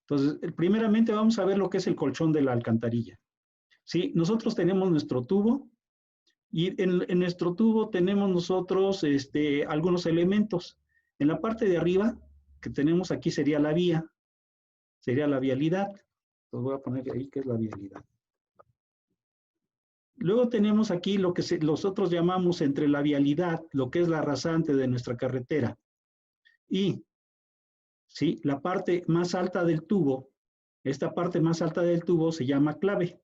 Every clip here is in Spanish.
Entonces, primeramente vamos a ver lo que es el colchón de la alcantarilla. ¿Sí? Nosotros tenemos nuestro tubo y en nuestro tubo tenemos nosotros algunos elementos. En la parte de arriba que tenemos aquí sería la vía, sería la vialidad. Entonces voy a poner ahí que es la vialidad. Luego tenemos aquí lo que nosotros llamamos entre la vialidad, lo que es la rasante de nuestra carretera. Y ¿sí? La parte más alta del tubo, esta parte más alta del tubo se llama clave.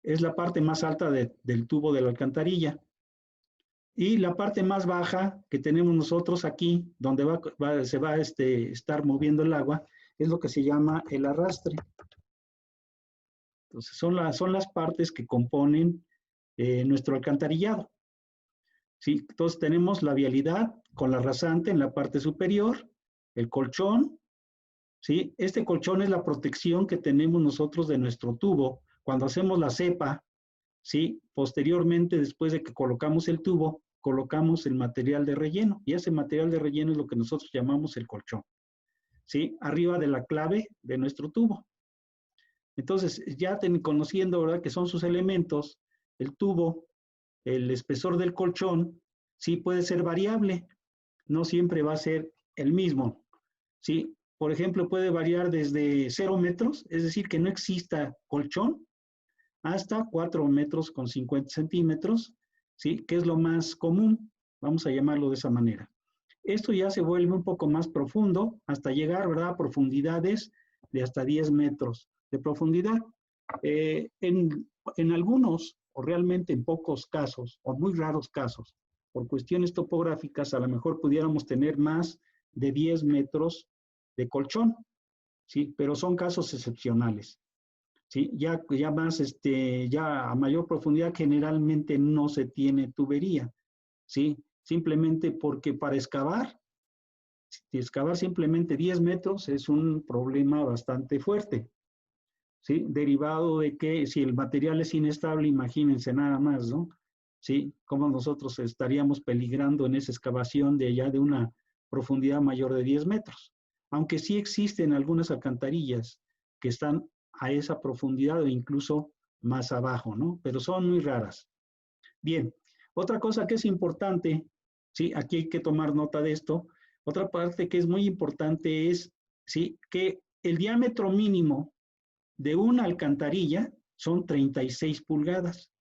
Es la parte más alta del tubo de la alcantarilla. Y la parte más baja que tenemos nosotros aquí, donde se va a estar moviendo el agua, es lo que se llama el arrastre. Entonces, son las partes que componen nuestro alcantarillado. ¿Sí? Entonces, tenemos la vialidad con la rasante en la parte superior, el colchón. ¿Sí? Este colchón es la protección que tenemos nosotros de nuestro tubo. Cuando hacemos la cepa, ¿sí? Posteriormente, después de que colocamos el tubo, colocamos el material de relleno. Y ese material de relleno es lo que nosotros llamamos el colchón. ¿Sí? Arriba de la clave de nuestro tubo. Entonces, ya conociendo, ¿verdad?, que son sus elementos, el tubo, el espesor del colchón, sí puede ser variable. No siempre va a ser el mismo. ¿Sí? Por ejemplo, puede variar desde 0 metros, es decir, que no exista colchón, hasta 4 metros con 50 centímetros, ¿sí? Que es lo más común, vamos a llamarlo de esa manera. Esto ya se vuelve un poco más profundo, hasta llegar, ¿verdad?, a profundidades de hasta 10 metros de profundidad. En algunos, o realmente en pocos casos, o muy raros casos, por cuestiones topográficas, a lo mejor pudiéramos tener más de 10 metros de colchón, ¿sí? Pero son casos excepcionales, ¿sí? Ya más, ya a mayor profundidad generalmente no se tiene tubería, ¿sí? Simplemente porque para excavar simplemente 10 metros es un problema bastante fuerte, ¿sí? Derivado de que si el material es inestable, imagínense nada más, ¿no? ¿Sí? Cómo nosotros estaríamos peligrando en esa excavación de allá de una profundidad mayor de 10 metros. Aunque sí existen algunas alcantarillas que están a esa profundidad o incluso más abajo, ¿no? Pero son muy raras. Bien, otra cosa que es importante, ¿sí? Aquí hay que tomar nota de esto. Otra parte que es muy importante es, ¿sí?, que el diámetro mínimo de una alcantarilla son 36 pulgadas.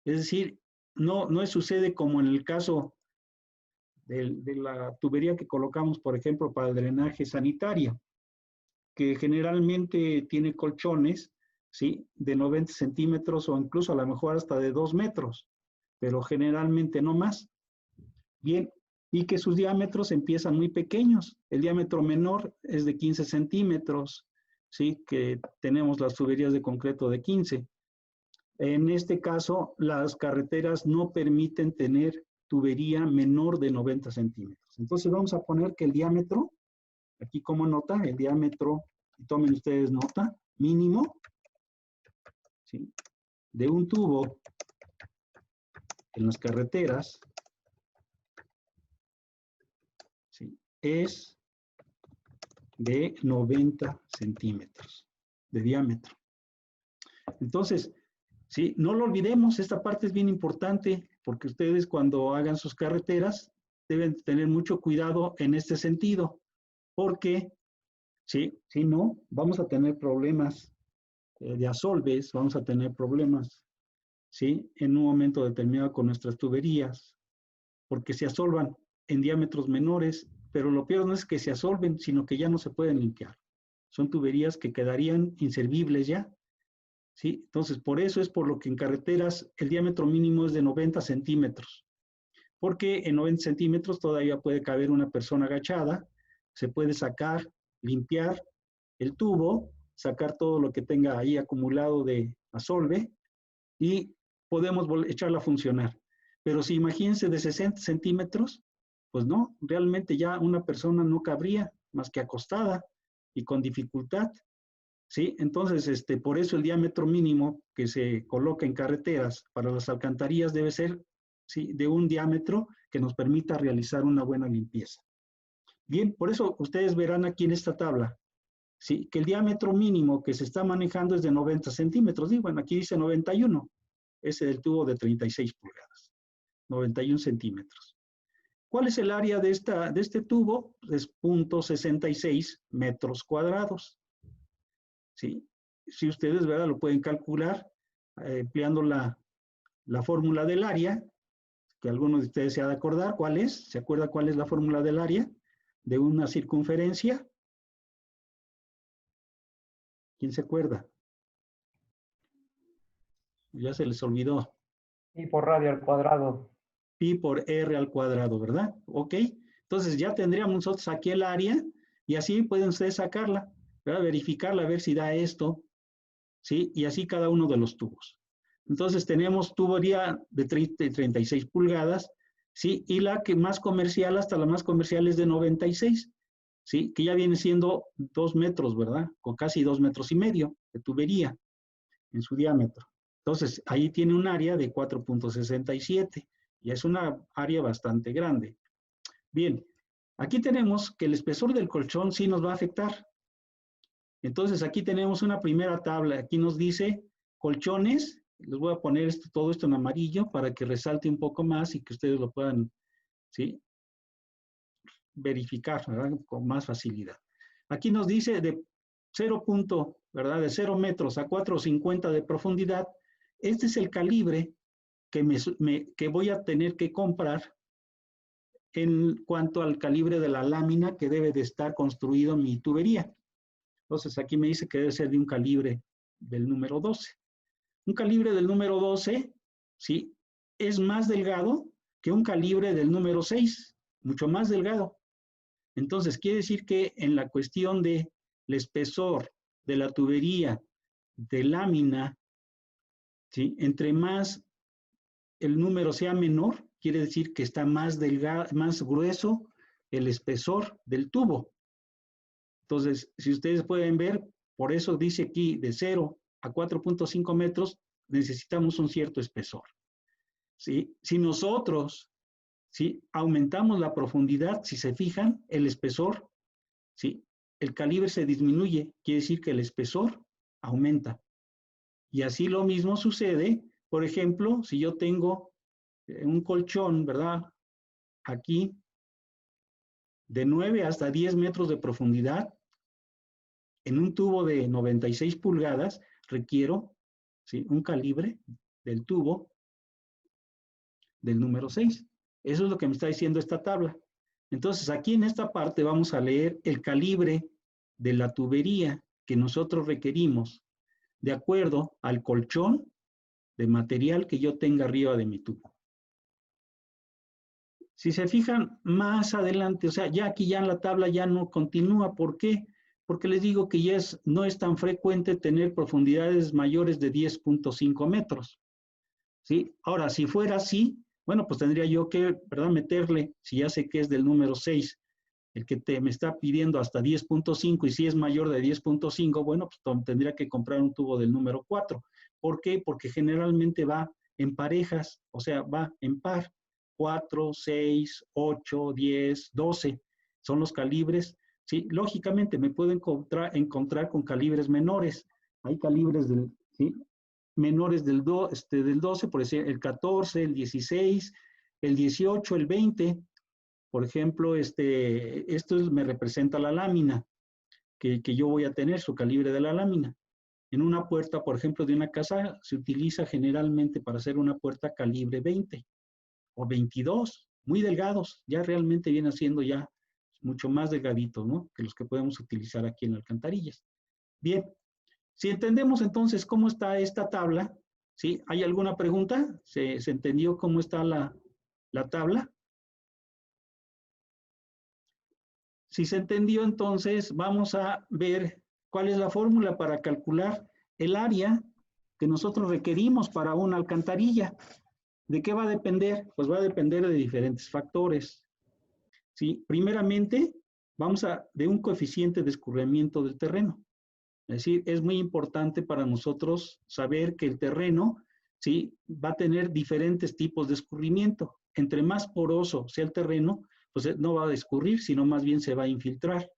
Es decir, no sucede como en el caso de la tubería que colocamos, por ejemplo, para el drenaje sanitario, que generalmente tiene colchones, ¿sí?, de 90 centímetros o incluso a lo mejor hasta de 2 metros, pero generalmente no más. Bien, y que sus diámetros empiezan muy pequeños. El diámetro menor es de 15 centímetros, ¿sí?, que tenemos las tuberías de concreto de 15. En este caso, las carreteras no permiten tener tubería menor de 90 centímetros. Entonces vamos a poner que el diámetro, aquí como nota, el diámetro, y tomen ustedes nota, mínimo, ¿sí?, de un tubo en las carreteras, ¿sí?, es de 90 centímetros de diámetro. Entonces, sí, no lo olvidemos, esta parte es bien importante porque ustedes cuando hagan sus carreteras deben tener mucho cuidado en este sentido, porque sí, si no, vamos a tener problemas de asolves, vamos a tener problemas, ¿sí?, en un momento determinado con nuestras tuberías, porque se asolvan en diámetros menores, pero lo peor no es que se asolven, sino que ya no se pueden limpiar. Son tuberías que quedarían inservibles ya, ¿sí? Entonces, por eso es por lo que en carreteras el diámetro mínimo es de 90 centímetros, porque en 90 centímetros todavía puede caber una persona agachada, se puede sacar, limpiar el tubo, sacar todo lo que tenga ahí acumulado de asolve y podemos echarla a funcionar. Pero si imagínense de 60 centímetros, pues no, realmente ya una persona no cabría más que acostada y con dificultad, ¿sí? Entonces, por eso el diámetro mínimo que se coloca en carreteras para las alcantarillas debe ser, ¿sí?, de un diámetro que nos permita realizar una buena limpieza. Bien, por eso ustedes verán aquí en esta tabla, ¿sí? Que el diámetro mínimo que se está manejando es de 90 centímetros. Y bueno, aquí dice 91, ese del tubo de 36 pulgadas, 91 centímetros. ¿Cuál es el área de este tubo? Es 0.66 metros cuadrados. ¿Sí? Si ustedes, ¿verdad?, lo pueden calcular empleando la fórmula del área, que alguno de ustedes se ha de acordar. ¿Cuál es? ¿Se acuerda cuál es la fórmula del área de una circunferencia? ¿Quién se acuerda? Ya se les olvidó. Pi por radio al cuadrado. Pi por r al cuadrado, ¿verdad? Ok. Entonces ya tendríamos nosotros aquí el área y así pueden ustedes sacarla, ¿verdad? Verificarla, a ver si da esto, ¿sí? Y así cada uno de los tubos. Entonces tenemos tubería de 36 pulgadas, ¿sí? Y la que más comercial, hasta la más comercial es de 96, ¿sí? Que ya viene siendo 2 metros, ¿verdad? O casi 2 metros y medio de tubería en su diámetro. Entonces, ahí tiene un área de 4.67 y es una área bastante grande. Bien, aquí tenemos que el espesor del colchón sí nos va a afectar. Entonces, aquí tenemos una primera tabla. Aquí nos dice colchones. Les voy a poner todo esto en amarillo para que resalte un poco más y que ustedes lo puedan, ¿sí?, verificar, ¿verdad?, con más facilidad. Aquí nos dice de 0, ¿verdad?, de 0 metros a 4.50 de profundidad. Este es el calibre que voy a tener que comprar en cuanto al calibre de la lámina que debe de estar construido mi tubería. Entonces aquí me dice que debe ser de un calibre del número 12. Un calibre del número 12, ¿sí?, es más delgado que un calibre del número 6, mucho más delgado. Entonces quiere decir que en la cuestión del espesor de la tubería de lámina, ¿sí?, entre más el número sea menor, quiere decir que está más delgado, más grueso el espesor del tubo. Entonces, si ustedes pueden ver, por eso dice aquí de 0 a 4.5 metros, necesitamos un cierto espesor. ¿Sí? Si nosotros, ¿sí?, aumentamos la profundidad, si se fijan, el espesor, ¿sí?, el calibre se disminuye, quiere decir que el espesor aumenta. Y así lo mismo sucede, por ejemplo, si yo tengo un colchón, ¿verdad?, aquí, de 9 hasta 10 metros de profundidad, en un tubo de 96 pulgadas, requiero, ¿sí?, un calibre del tubo del número 6. Eso es lo que me está diciendo esta tabla. Entonces, aquí en esta parte vamos a leer el calibre de la tubería que nosotros requerimos de acuerdo al colchón de material que yo tenga arriba de mi tubo. Si se fijan más adelante, o sea, ya aquí ya en la tabla ya no continúa. ¿Por qué? Porque les digo que ya no es tan frecuente tener profundidades mayores de 10.5 metros. ¿Sí? Ahora, si fuera así, bueno, pues tendría yo que, ¿verdad?, meterle, si ya sé que es del número 6, el que me está pidiendo hasta 10.5, y si es mayor de 10.5, bueno, pues tendría que comprar un tubo del número 4. ¿Por qué? Porque generalmente va en parejas, o sea, va en par. 4, 6, 8, 10, 12 son los calibres. ¿Sí? Lógicamente me puedo encontrar con calibres menores. Hay calibres ¿sí?, menores del 12, por decir, el 14, el 16, el 18, el 20. Por ejemplo, esto me representa la lámina que yo voy a tener, su calibre de la lámina. En una puerta, por ejemplo, de una casa, se utiliza generalmente para hacer una puerta calibre 20 o 22, muy delgados, ya realmente viene siendo ya mucho más delgaditos, ¿no?, que los que podemos utilizar aquí en alcantarillas. Bien, si entendemos entonces cómo está esta tabla, ¿sí? ¿Hay alguna pregunta? ¿Se entendió cómo está la tabla? Si se entendió, entonces vamos a ver cuál es la fórmula para calcular el área que nosotros requerimos para una alcantarilla. ¿De qué va a depender? Pues va a depender de diferentes factores. ¿Sí? Primeramente, de un coeficiente de escurrimiento del terreno. Es decir, es muy importante para nosotros saber que el terreno, ¿sí?, va a tener diferentes tipos de escurrimiento. Entre más poroso sea el terreno, pues no va a escurrir, sino más bien se va a infiltrar.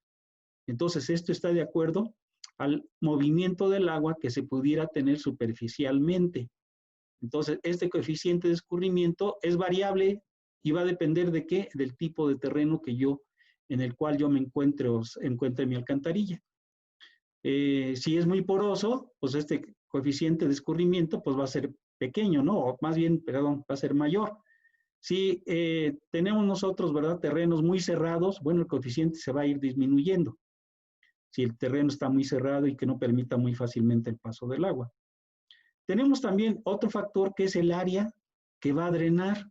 Entonces, esto está de acuerdo al movimiento del agua que se pudiera tener superficialmente. Entonces, este coeficiente de escurrimiento es variable y va a depender de qué, del tipo de terreno en el cual yo me encuentre en mi alcantarilla. Si es muy poroso, pues este coeficiente de escurrimiento pues va a ser pequeño, ¿no? O más bien, perdón, va a ser mayor. Si tenemos nosotros, ¿verdad?, terrenos muy cerrados, bueno, el coeficiente se va a ir disminuyendo. Si el terreno está muy cerrado y que no permita muy fácilmente el paso del agua. Tenemos también otro factor que es el área que va a drenar.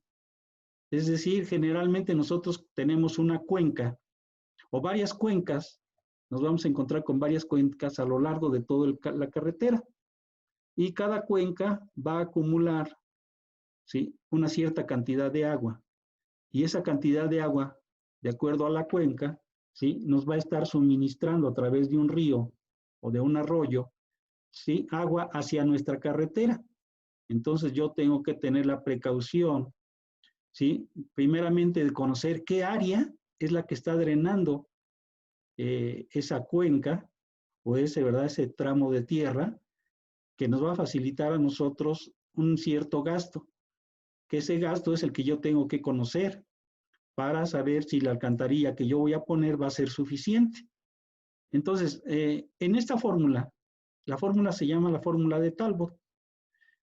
Es decir, generalmente nosotros tenemos una cuenca o varias cuencas, nos vamos a encontrar con varias cuencas a lo largo de toda la carretera. Y cada cuenca va a acumular, ¿sí?, una cierta cantidad de agua. Y esa cantidad de agua, de acuerdo a la cuenca, ¿sí?, nos va a estar suministrando a través de un río o de un arroyo, ¿sí?, agua hacia nuestra carretera. Entonces yo tengo que tener la precaución, ¿sí?, primeramente de conocer qué área es la que está drenando esa cuenca o ese tramo de tierra que nos va a facilitar a nosotros un cierto gasto, que ese gasto es el que yo tengo que conocer para saber si la alcantarilla que yo voy a poner va a ser suficiente. Entonces, en esta fórmula, la fórmula se llama la fórmula de Talbot.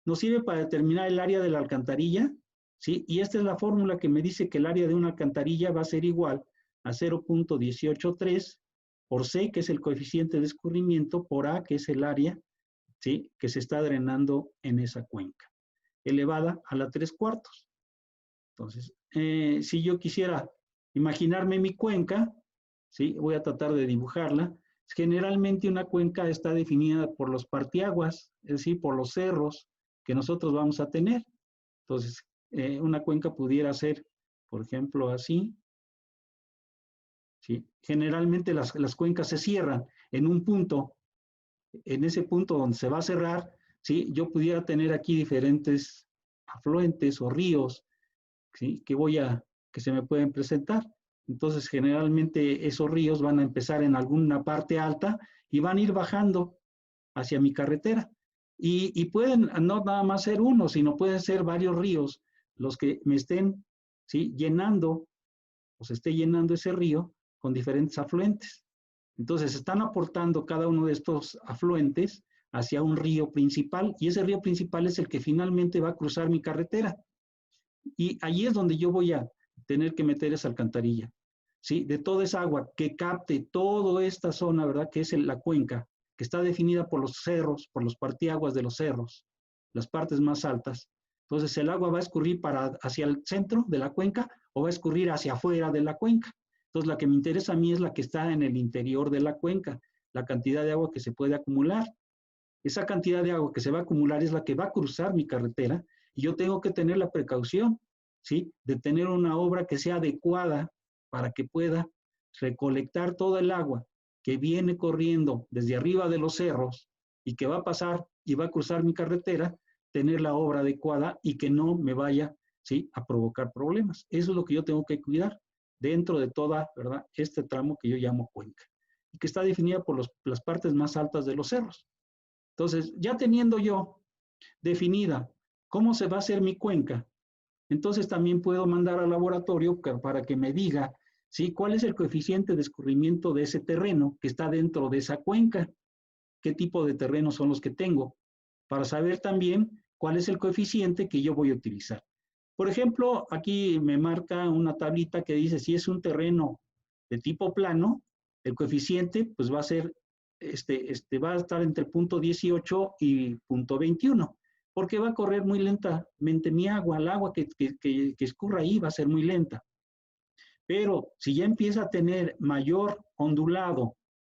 Nos sirve para determinar el área de la alcantarilla, ¿sí? Y esta es la fórmula que me dice que el área de una alcantarilla va a ser igual a 0.183 por C, que es el coeficiente de escurrimiento, por A, que es el área, ¿sí?, que se está drenando en esa cuenca, elevada a la 3/4. Entonces, si yo quisiera imaginarme mi cuenca, ¿sí?, voy a tratar de dibujarla. Generalmente una cuenca está definida por los partiaguas, es decir, por los cerros que nosotros vamos a tener. Entonces, una cuenca pudiera ser, por ejemplo, así. ¿Sí? Generalmente las cuencas se cierran en un punto. En ese punto donde se va a cerrar, ¿sí?, yo pudiera tener aquí diferentes afluentes o ríos, ¿sí?, que se me pueden presentar. Entonces, generalmente esos ríos van a empezar en alguna parte alta y van a ir bajando hacia mi carretera. Y pueden no nada más ser uno, sino pueden ser varios ríos los que me estén, ¿sí?, llenando, o se esté llenando ese río con diferentes afluentes. Entonces, están aportando cada uno de estos afluentes hacia un río principal, y ese río principal es el que finalmente va a cruzar mi carretera. Y allí es donde yo voy a tener que meter esa alcantarilla, ¿sí?, de toda esa agua que capte toda esta zona, ¿verdad?, que es la cuenca, que está definida por los cerros, por los partiaguas de los cerros, las partes más altas. Entonces, el agua va a escurrir hacia el centro de la cuenca o va a escurrir hacia afuera de la cuenca. Entonces, la que me interesa a mí es la que está en el interior de la cuenca, la cantidad de agua que se puede acumular. Esa cantidad de agua que se va a acumular es la que va a cruzar mi carretera, y yo tengo que tener la precaución, ¿sí?, de tener una obra que sea adecuada para que pueda recolectar todo el agua que viene corriendo desde arriba de los cerros y que va a pasar y va a cruzar mi carretera, tener la obra adecuada y que no me vaya, ¿sí?, a provocar problemas. Eso es lo que yo tengo que cuidar dentro de toda, ¿verdad?, este tramo que yo llamo cuenca, y que está definida por las partes más altas de los cerros. Entonces, ya teniendo yo definida cómo se va a hacer mi cuenca, entonces también puedo mandar al laboratorio para que me diga, ¿sí?, cuál es el coeficiente de escurrimiento de ese terreno que está dentro de esa cuenca, qué tipo de terrenos son los que tengo, para saber también cuál es el coeficiente que yo voy a utilizar. Por ejemplo, aquí me marca una tablita que dice si es un terreno de tipo plano, el coeficiente pues va a ser, va a estar entre el punto 18 y punto 21, porque va a correr muy lentamente mi agua, el agua que escurra ahí va a ser muy lenta. Pero si ya empieza a tener mayor ondulado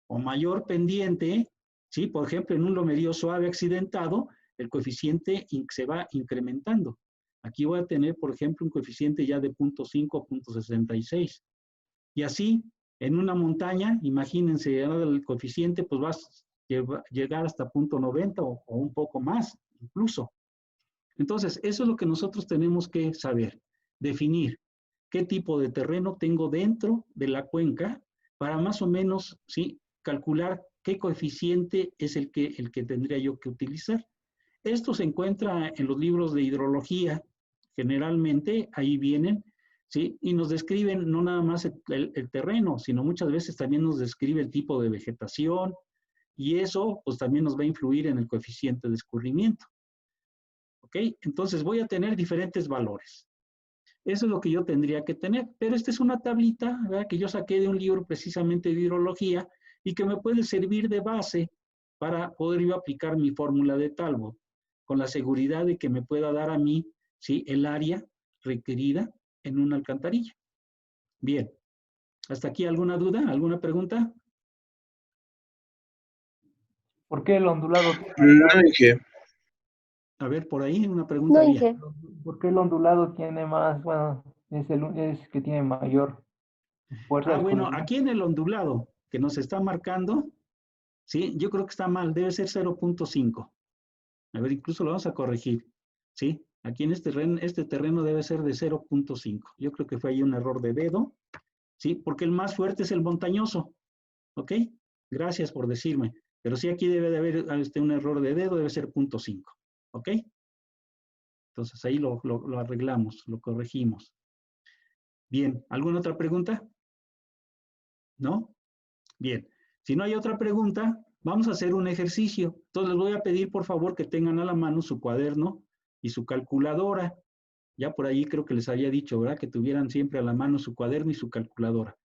o mayor pendiente, ¿sí?, por ejemplo, en un lomerío suave accidentado, el coeficiente se va incrementando. Aquí voy a tener, por ejemplo, un coeficiente ya de 0.5 a 0.66. Y así, en una montaña, imagínense, el coeficiente pues va a llegar hasta 0.90 o un poco más, incluso. Entonces, eso es lo que nosotros tenemos que saber, definir qué tipo de terreno tengo dentro de la cuenca para más o menos, ¿sí?, calcular qué coeficiente es el que tendría yo que utilizar. Esto se encuentra en los libros de hidrología, generalmente ahí vienen, ¿sí? Y nos describen no nada más el terreno, sino muchas veces también nos describe el tipo de vegetación, y eso pues también nos va a influir en el coeficiente de escurrimiento. ¿Ok? Entonces voy a tener diferentes valores. Eso es lo que yo tendría que tener. Pero esta es una tablita, ¿verdad?, que yo saqué de un libro precisamente de hidrología y que me puede servir de base para poder yo aplicar mi fórmula de Talbot, con la seguridad de que me pueda dar a mí, ¿sí?, el área requerida en una alcantarilla. Bien. ¿Hasta aquí alguna duda? ¿Alguna pregunta? ¿Por qué el ondulado tiene No, Inge. A ver, por ahí una pregunta No, había. Inge. ¿Por qué el ondulado tiene más, bueno, es que tiene mayor fuerza de Bueno, escurrimiento? aquí en el ondulado que nos está marcando, ¿sí?, yo creo que está mal, debe ser 0.5. A ver, incluso lo vamos a corregir, ¿sí? Aquí en este terreno debe ser de 0.5. Yo creo que fue ahí un error de dedo, ¿sí? Porque el más fuerte es el montañoso, ¿ok? Gracias por decirme. Pero sí, aquí debe de haber un error de dedo, debe ser 0.5, ¿ok? Entonces ahí lo arreglamos, lo corregimos. Bien, ¿alguna otra pregunta? ¿No? Bien, si no hay otra pregunta, vamos a hacer un ejercicio. Entonces les voy a pedir por favor que tengan a la mano su cuaderno y su calculadora. Ya por ahí creo que les había dicho, ¿verdad?, que tuvieran siempre a la mano su cuaderno y su calculadora.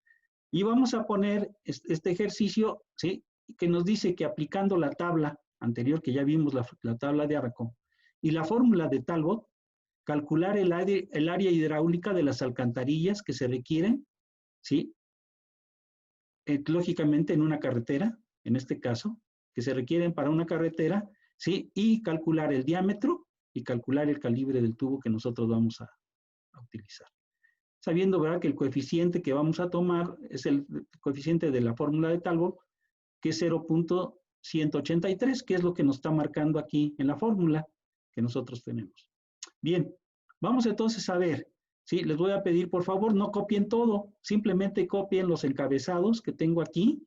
Y vamos a poner este ejercicio, ¿sí?, que nos dice que aplicando la tabla anterior, que ya vimos la tabla de Arco, y la fórmula de Talbot, calcular el área hidráulica de las alcantarillas que se requieren, ¿sí?, lógicamente en una carretera, en este caso, que se requieren para una carretera, ¿sí?, y calcular el diámetro y calcular el calibre del tubo que nosotros vamos a utilizar. Sabiendo, ¿verdad?, que el coeficiente que vamos a tomar es el coeficiente de la fórmula de Talbot, que es 0.183, que es lo que nos está marcando aquí en la fórmula que nosotros tenemos. Bien, vamos entonces a ver, ¿sí? Les voy a pedir, por favor, no copien todo, simplemente copien los encabezados que tengo aquí,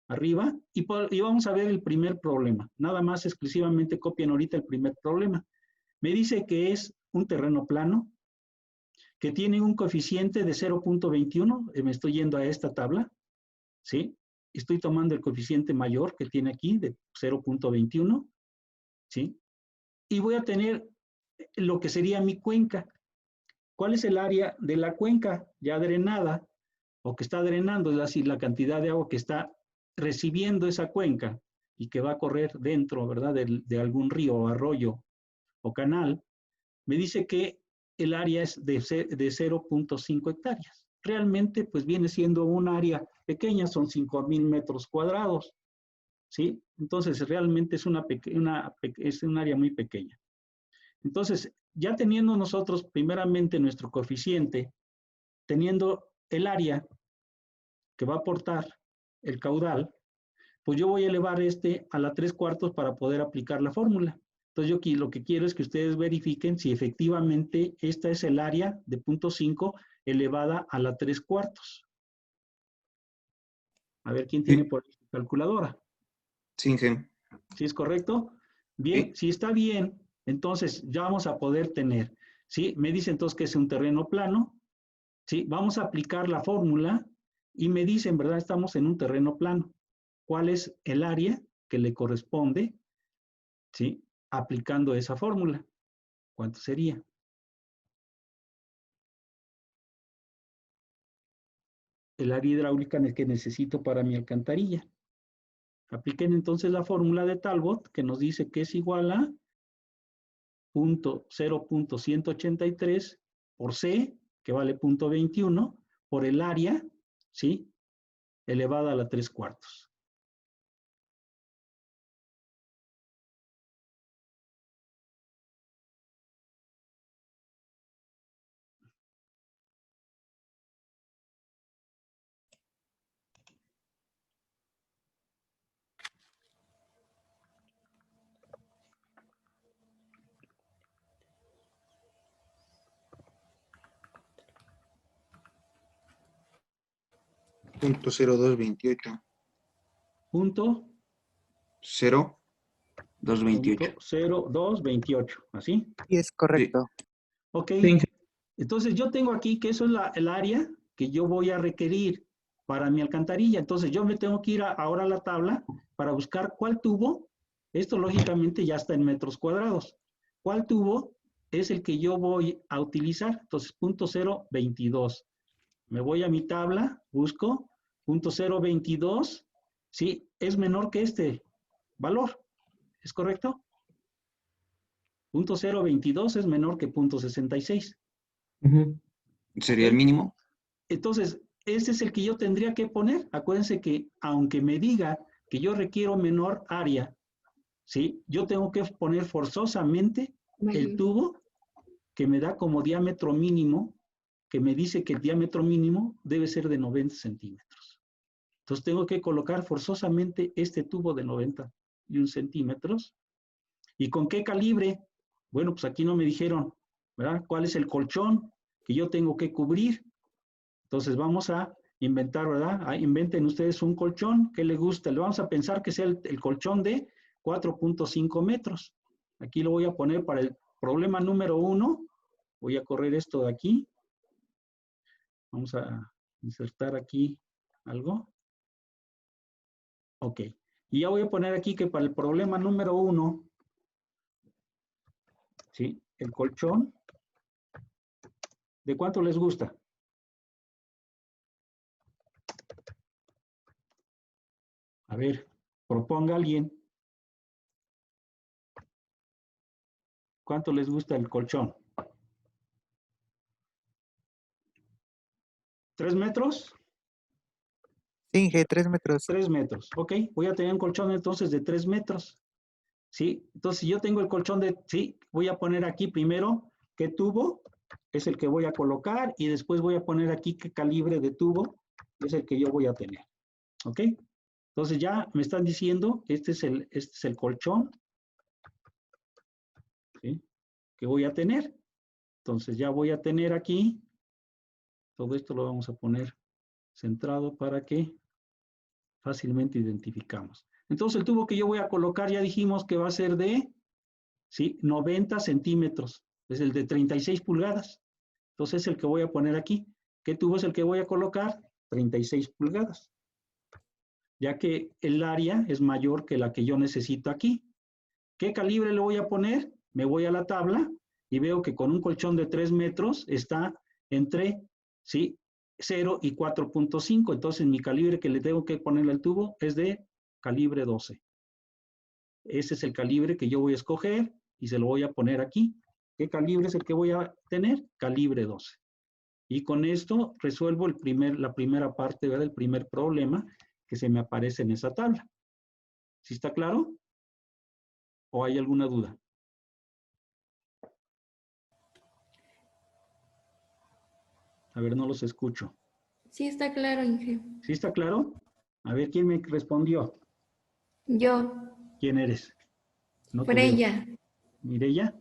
arriba, y vamos a ver el primer problema. Nada más exclusivamente copien ahorita el primer problema. Me dice que es un terreno plano, que tiene un coeficiente de 0.21, me estoy yendo a esta tabla, ¿sí? Estoy tomando el coeficiente mayor que tiene aquí, de 0.21, ¿sí? Y voy a tener lo que sería mi cuenca. ¿Cuál es el área de la cuenca ya drenada o que está drenando? Es decir, la cantidad de agua que está recibiendo esa cuenca y que va a correr dentro, ¿verdad?, de algún río o arroyo o canal. Me dice que el área es de 0.5 hectáreas. Realmente, pues viene siendo un área pequeña, son 5,000 metros cuadrados, ¿sí? Entonces, realmente es es un área muy pequeña. Entonces, ya teniendo nosotros primeramente nuestro coeficiente, teniendo el área que va a aportar el caudal, pues yo voy a elevar a la 3/4 para poder aplicar la fórmula. Entonces yo aquí lo que quiero es que ustedes verifiquen si efectivamente esta es el área de 0.5 elevada a la 3/4. A ver quién tiene Sí, por ahí su calculadora. sí, Inge. ¿Sí es correcto? Bien, Sí. si está bien, entonces ya vamos a poder tener, ¿sí? Me dice entonces que es un terreno plano, ¿sí? Vamos a aplicar la fórmula y me dicen, ¿verdad? Estamos en un terreno plano. ¿Cuál es el área que le corresponde, ¿sí?, aplicando esa fórmula? ¿Cuánto sería? El área hidráulica que necesito para mi alcantarilla. Apliquen entonces la fórmula de Talbot, que nos dice que es igual a 0.183 por C, que vale 0.21, por el área, ¿sí?, elevada a la 3/4. .0228. Punto 0228. 0228, ¿así? Y es Sí. correcto. Ok. Sí, Inge. Entonces yo tengo aquí que eso es el área que yo voy a requerir para mi alcantarilla. Entonces yo me tengo que ir ahora a la tabla para buscar cuál tubo. Esto lógicamente ya está en metros cuadrados. ¿Cuál tubo es el que yo voy a utilizar? Entonces, 0.022. Me voy a mi tabla, busco 0.022. Sí, es menor que este valor. ¿Es correcto? 0.022 es menor que 0.66. Sería el ¿Ok? mínimo. Entonces, ese es el que yo tendría que poner. Acuérdense que aunque me diga que yo requiero menor área, ¿sí? Yo tengo que poner forzosamente el tubo que me da como diámetro mínimo, que me dice que el diámetro mínimo debe ser de 90 centímetros. Entonces tengo que colocar forzosamente este tubo de 91 centímetros. ¿Y con qué calibre? Bueno, pues aquí no me dijeron, ¿verdad? ¿Cuál es el colchón que yo tengo que cubrir? Entonces vamos a inventar, ¿verdad? Inventen ustedes un colchón que les guste. Le vamos a pensar que sea el colchón de 4.5 metros. Aquí lo voy a poner para el problema número 1. Voy a correr esto de aquí. Vamos a insertar aquí algo. Ok. Y ya voy a poner aquí que para el problema número 1, ¿sí? El colchón, ¿de cuánto les gusta? A ver, proponga a alguien. ¿Cuánto les gusta el colchón? ¿3 metros? Sí, Inge, 3 metros. 3 metros. Ok, voy a tener un colchón entonces de 3 metros. ¿Sí? Entonces, si yo tengo el colchón de, sí, voy a poner aquí primero qué tubo es el que voy a colocar y después voy a poner aquí qué calibre de tubo es el que yo voy a tener. ¿Ok? Entonces ya me están diciendo, este es el colchón, ¿sí? Que voy a tener. Entonces ya voy a tener aquí, todo esto lo vamos a poner centrado para que fácilmente identificamos. Entonces el tubo que yo voy a colocar ya dijimos que va a ser de, ¿sí? 90 centímetros, es el de 36 pulgadas. Entonces es el que voy a poner aquí. ¿Qué tubo es el que voy a colocar? 36 pulgadas. Ya que el área es mayor que la que yo necesito aquí. ¿Qué calibre le voy a poner? Me voy a la tabla y veo que con un colchón de 3 metros está entre, ¿sí? 0 y 4.5. Entonces mi calibre que le tengo que ponerle al tubo es de calibre 12. Ese es el calibre que yo voy a escoger y se lo voy a poner aquí. ¿Qué calibre es el que voy a tener? Calibre 12. Y con esto resuelvo la primera parte, ¿verdad? El primer problema que se me aparece en esa tabla. ¿Sí está claro? ¿O hay alguna duda? A ver, no los escucho. Sí, está claro, Inge. ¿Sí está claro? A ver, ¿quién me respondió? Yo, ¿Quién eres? No te veo. Freya. ¿Mireya?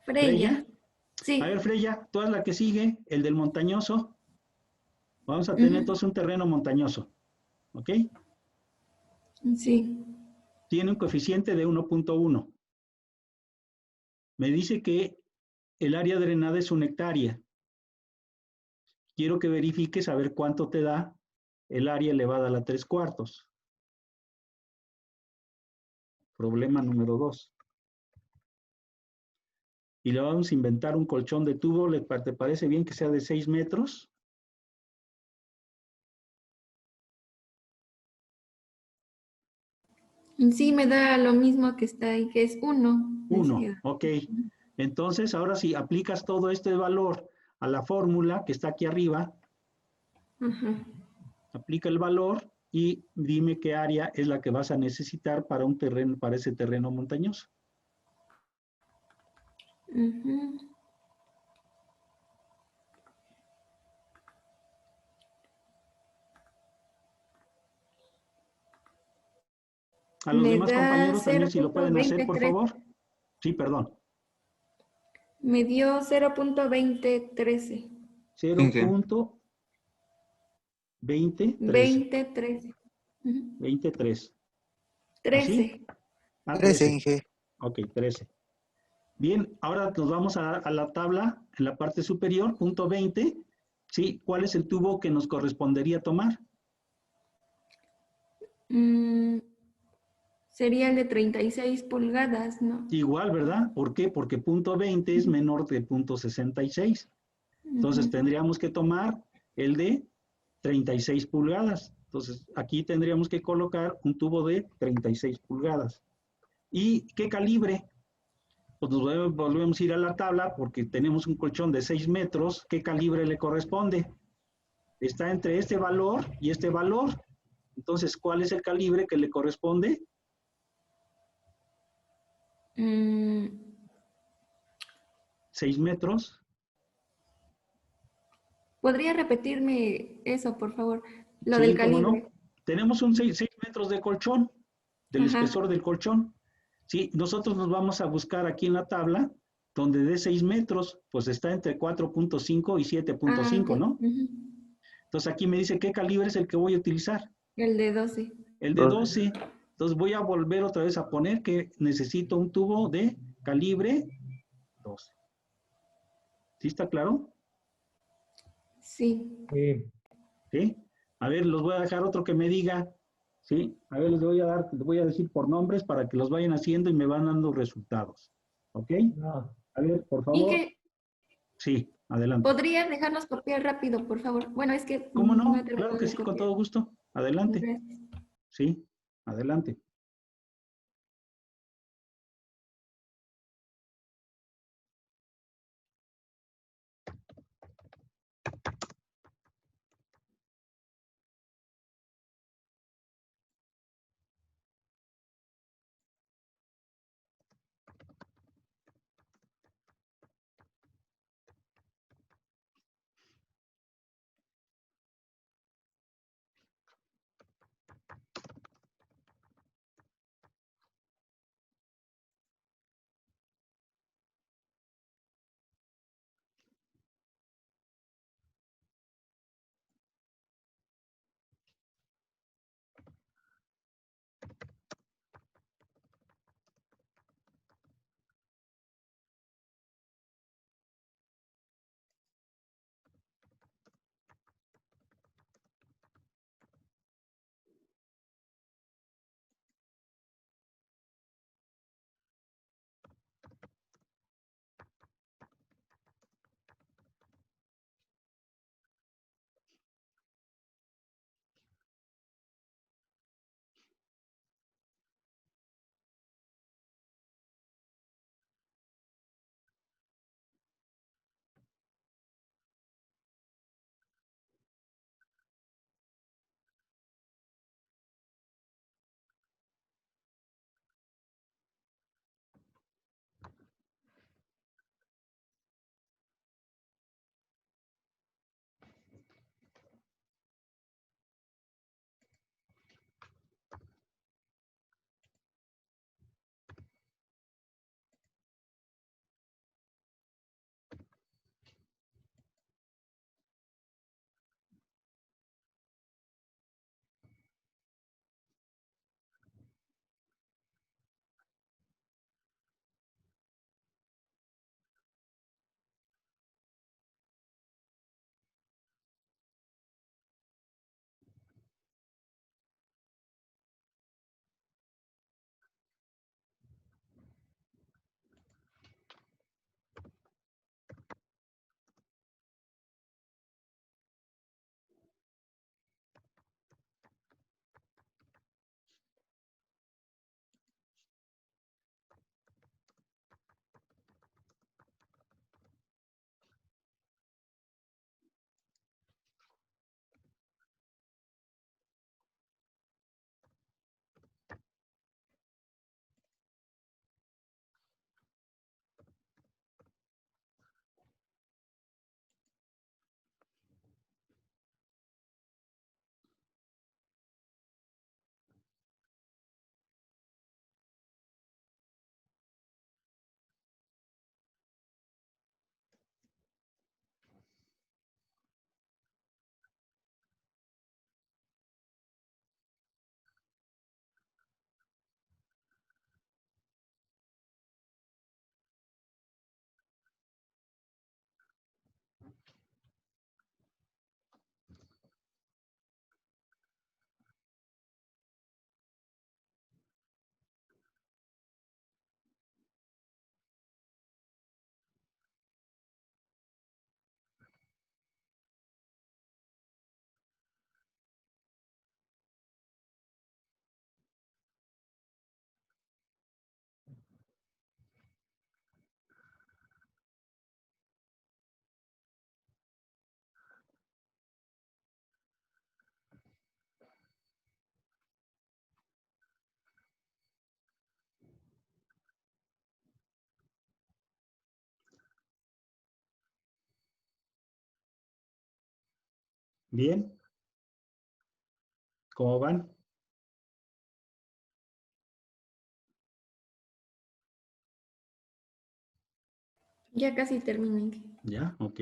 Freya. ¿Freya? A ver, Sí. Freya, tú haz la que sigue, el del montañoso. Vamos a tener Ujú. entonces un terreno montañoso. ¿Ok? Sí. Tiene un coeficiente de 1.1. Me dice que el área drenada es 1 hectárea. Quiero que verifiques a ver cuánto te da el área elevada a la 3/4. Problema número 2. Y le vamos a inventar un colchón de tubo. ¿Te parece bien que sea de 6 metros? Sí, me da lo mismo que está ahí, que es 1. 1, ok. Entonces, ahora si aplicas todo este valor a la fórmula que está aquí arriba, Ajá. aplica el valor y dime qué área es la que vas a necesitar para un terreno, para ese terreno montañoso. Ujú. A los Me demás da compañeros también, si lo pueden hacer, por 0.2013. favor. Sí, perdón. Me dio 0.2013. Inge. 20, 13. 20, 13. Ujú. 23. 13. Ah, 13, 13. Inge. Ok, 13. Bien, ahora nos vamos a la tabla en la parte superior, punto 20. ¿Sí? ¿Cuál es el tubo que nos correspondería tomar? Mm, sería el de 36 pulgadas, ¿no? Igual, ¿verdad? ¿Por qué? Porque punto 20 es menor que punto 66. Entonces Ujú. tendríamos que tomar el de 36 pulgadas. Entonces aquí tendríamos que colocar un tubo de 36 pulgadas. ¿Y qué calibre? Pues nos volvemos a ir a la tabla porque tenemos un colchón de 6 metros. ¿Qué calibre le corresponde? Está entre este valor y este valor. Entonces, ¿cuál es el calibre que le corresponde? Mm, 6 metros. ¿Podría repetirme eso, por favor? Lo del Sí, ¿cómo no? calibre. Tenemos un 6 metros de colchón, del Ajá. espesor del colchón. Sí, nosotros nos vamos a buscar aquí en la tabla, donde de 6 metros, pues está entre 4.5 y Ah, ok. 7.5, ¿no? Ujú. Entonces aquí me dice qué calibre es el que voy a utilizar. El de 12. El de 12. 12. Entonces voy a volver otra vez a poner que necesito un tubo de calibre 12. ¿Sí está claro? Sí. Sí. ¿Sí? A ver, los voy a dejar otro que me diga. ¿Sí? A ver, les voy a decir por nombres para que los vayan haciendo y me van dando resultados. ¿Ok? No. A ver, por favor. Inge, Sí, adelante. ¿podrías dejarnos copiar rápido, por favor? Bueno, es que ¿Cómo no he no? Claro terminado que de sí, con copiar. todo gusto. Adelante. Gracias. Sí, adelante. Bien. ¿Cómo van? Ya casi terminé. ¿Ya? Ok.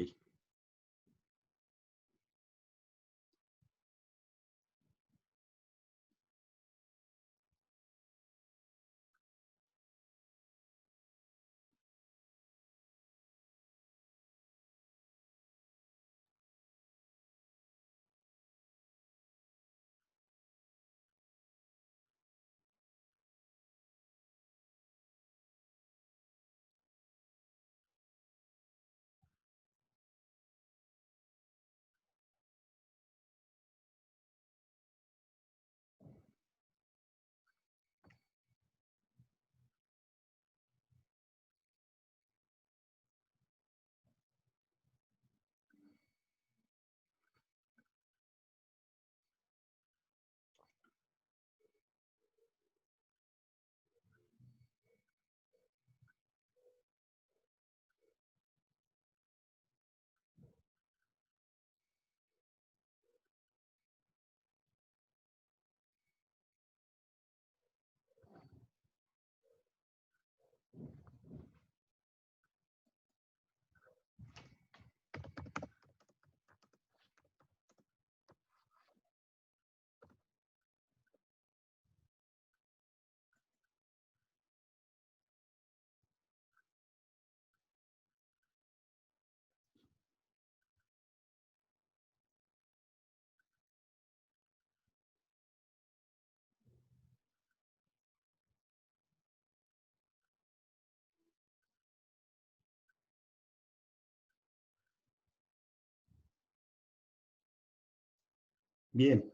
Bien.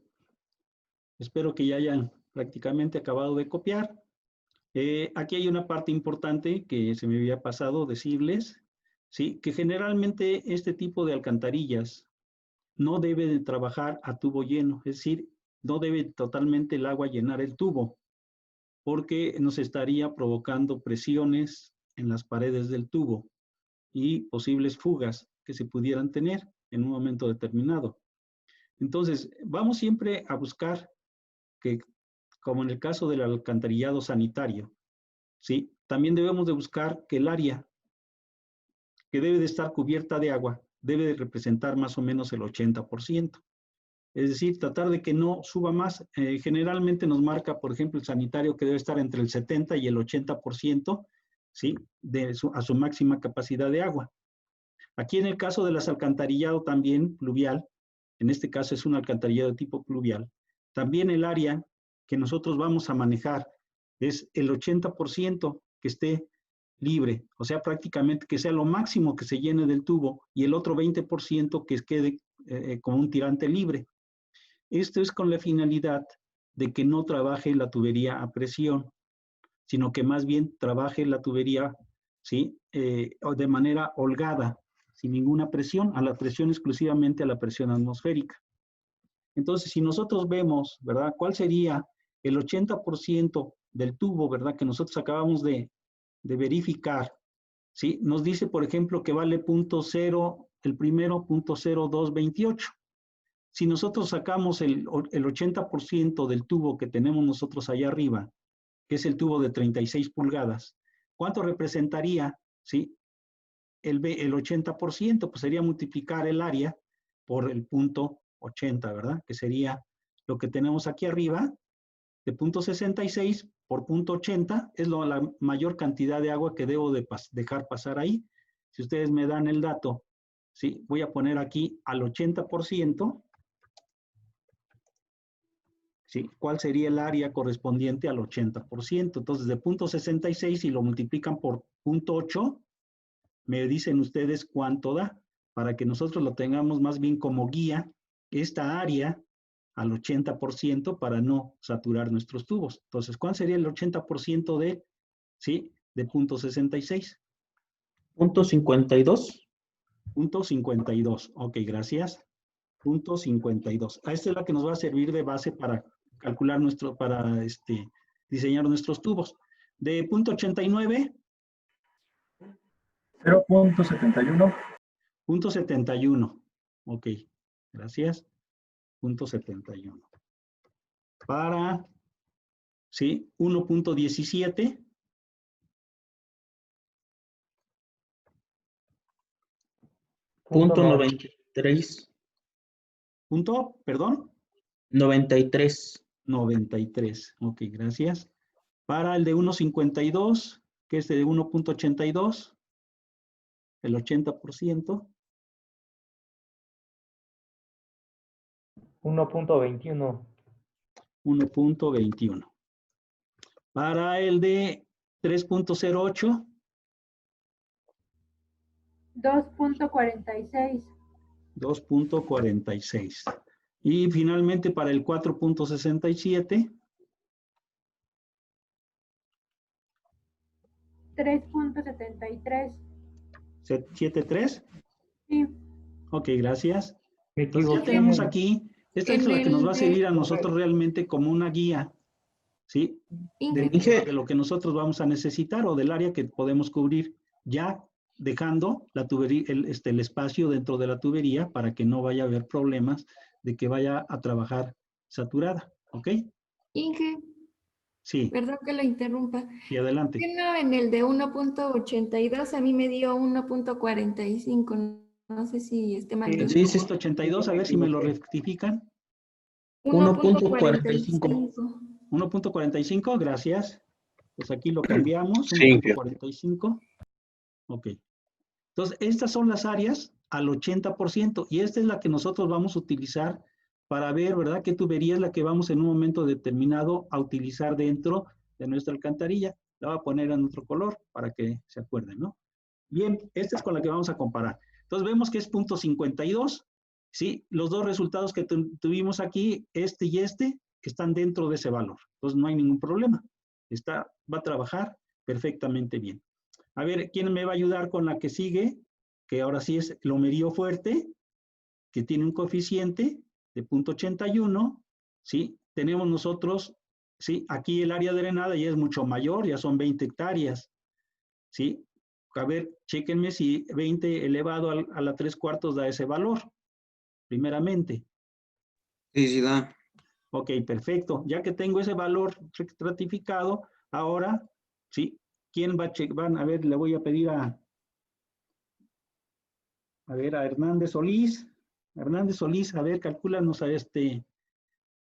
Espero que ya hayan prácticamente acabado de copiar. Aquí hay una parte importante que se me había pasado decirles, ¿sí? Que generalmente este tipo de alcantarillas no debe de trabajar a tubo lleno, es decir, no debe totalmente el agua llenar el tubo, porque nos estaría provocando presiones en las paredes del tubo y posibles fugas que se pudieran tener en un momento determinado. Entonces, vamos siempre a buscar que, como en el caso del alcantarillado sanitario, ¿sí? También debemos de buscar que el área que debe de estar cubierta de agua debe de representar más o menos el 80%. Es decir, tratar de que no suba más. Generalmente nos marca, por ejemplo, el sanitario que debe estar entre el 70 y el 80%, ¿sí? A su máxima capacidad de agua. Aquí en el caso del alcantarillado también pluvial, en este caso es un alcantarillado de tipo pluvial, también el área que nosotros vamos a manejar es el 80% que esté libre, o sea, prácticamente que sea lo máximo que se llene del tubo y el otro 20% que quede como un tirante libre. Esto es con la finalidad de que no trabaje la tubería a presión, sino que más bien trabaje la tubería, ¿sí? De manera holgada, sin ninguna presión, a la presión exclusivamente a la presión atmosférica. Entonces, si nosotros vemos, ¿verdad? ¿Cuál sería el 80% del tubo, ¿verdad? Que nosotros acabamos de verificar, ¿sí? Nos dice, por ejemplo, que vale 0.0, el primero 0.0228. Si nosotros sacamos el 80% del tubo que tenemos nosotros allá arriba, que es el tubo de 36 pulgadas, ¿cuánto representaría, sí? El 80%, pues sería multiplicar el área por el punto 80, ¿verdad? Que sería lo que tenemos aquí arriba, de punto 66 por punto 80, es la mayor cantidad de agua que debo de dejar pasar ahí. Si ustedes me dan el dato, ¿sí? Voy a poner aquí al 80%, ¿sí? ¿Cuál sería el área correspondiente al 80%? Entonces, de punto 66, si lo multiplican por punto 8, me dicen ustedes cuánto da, para que nosotros lo tengamos más bien como guía, esta área al 80% para no saturar nuestros tubos. Entonces, ¿cuál sería el 80% de, sí, de punto 66? Punto 52. Punto 52. Ok, gracias. Punto 52. Esta es la que nos va a servir de base para calcular diseñar nuestros tubos. De punto 89. 0.71. Punto 71. Ok, gracias. .71. Para, ¿sí? 1.17. Punto 93. Punto, perdón. 93. 93. Ok, gracias. Para el de 1.52, que es de 1.82, el 80%. 1.21. 1.21. Para el de 3.08. 2.46. 2.46. Y finalmente para el 4.67. 3.73. 73. Sí. Ok, gracias. Me Entonces ya equivoqué. tenemos aquí, esta es En la que nos va a el servir a de- nosotros realmente como una guía, ¿sí? Inge, De lo que nosotros vamos a necesitar o del área que podemos cubrir, ya dejando la tubería, el espacio dentro de la tubería para que no vaya a haber problemas de que vaya a trabajar saturada, ¿ok? Inge, Sí, perdón que lo interrumpa. sí, adelante. ¿Por qué no en el de 1.82 a mí me dio 1.45? No sé si esté mal El dicho. Sí, sí, 182, a ver si me lo rectifican. 1.45. 1.45, gracias. Pues aquí lo cambiamos, Sí, 1.45. Ok. Entonces, estas son las áreas al 80% y esta es la que nosotros vamos a utilizar para ver, ¿verdad?, qué tubería es la que vamos en un momento determinado a utilizar dentro de nuestra alcantarilla. La voy a poner en otro color para que se acuerden, ¿no? Bien, esta es con la que vamos a comparar. Entonces, vemos que es .52, ¿sí? Los dos resultados que tuvimos aquí, este y este, están dentro de ese valor. Entonces, no hay ningún problema. Va a trabajar perfectamente bien. A ver, ¿quién me va a ayudar con la que sigue? Que ahora sí es lomerío fuerte, que tiene un coeficiente de 0.81, ¿sí? Tenemos nosotros, ¿sí? Aquí el área drenada ya es mucho mayor, ya son 20 hectáreas, ¿sí? A ver, chéquenme si 20 elevado a la 3/4 da ese valor, primeramente. Sí, sí da. Ok, perfecto. Ya que tengo ese valor ratificado, ahora, ¿sí? ¿Quién va a checar? A ver, le voy a pedir a Hernández Solís. Hernández Solís, a ver, calcúlanos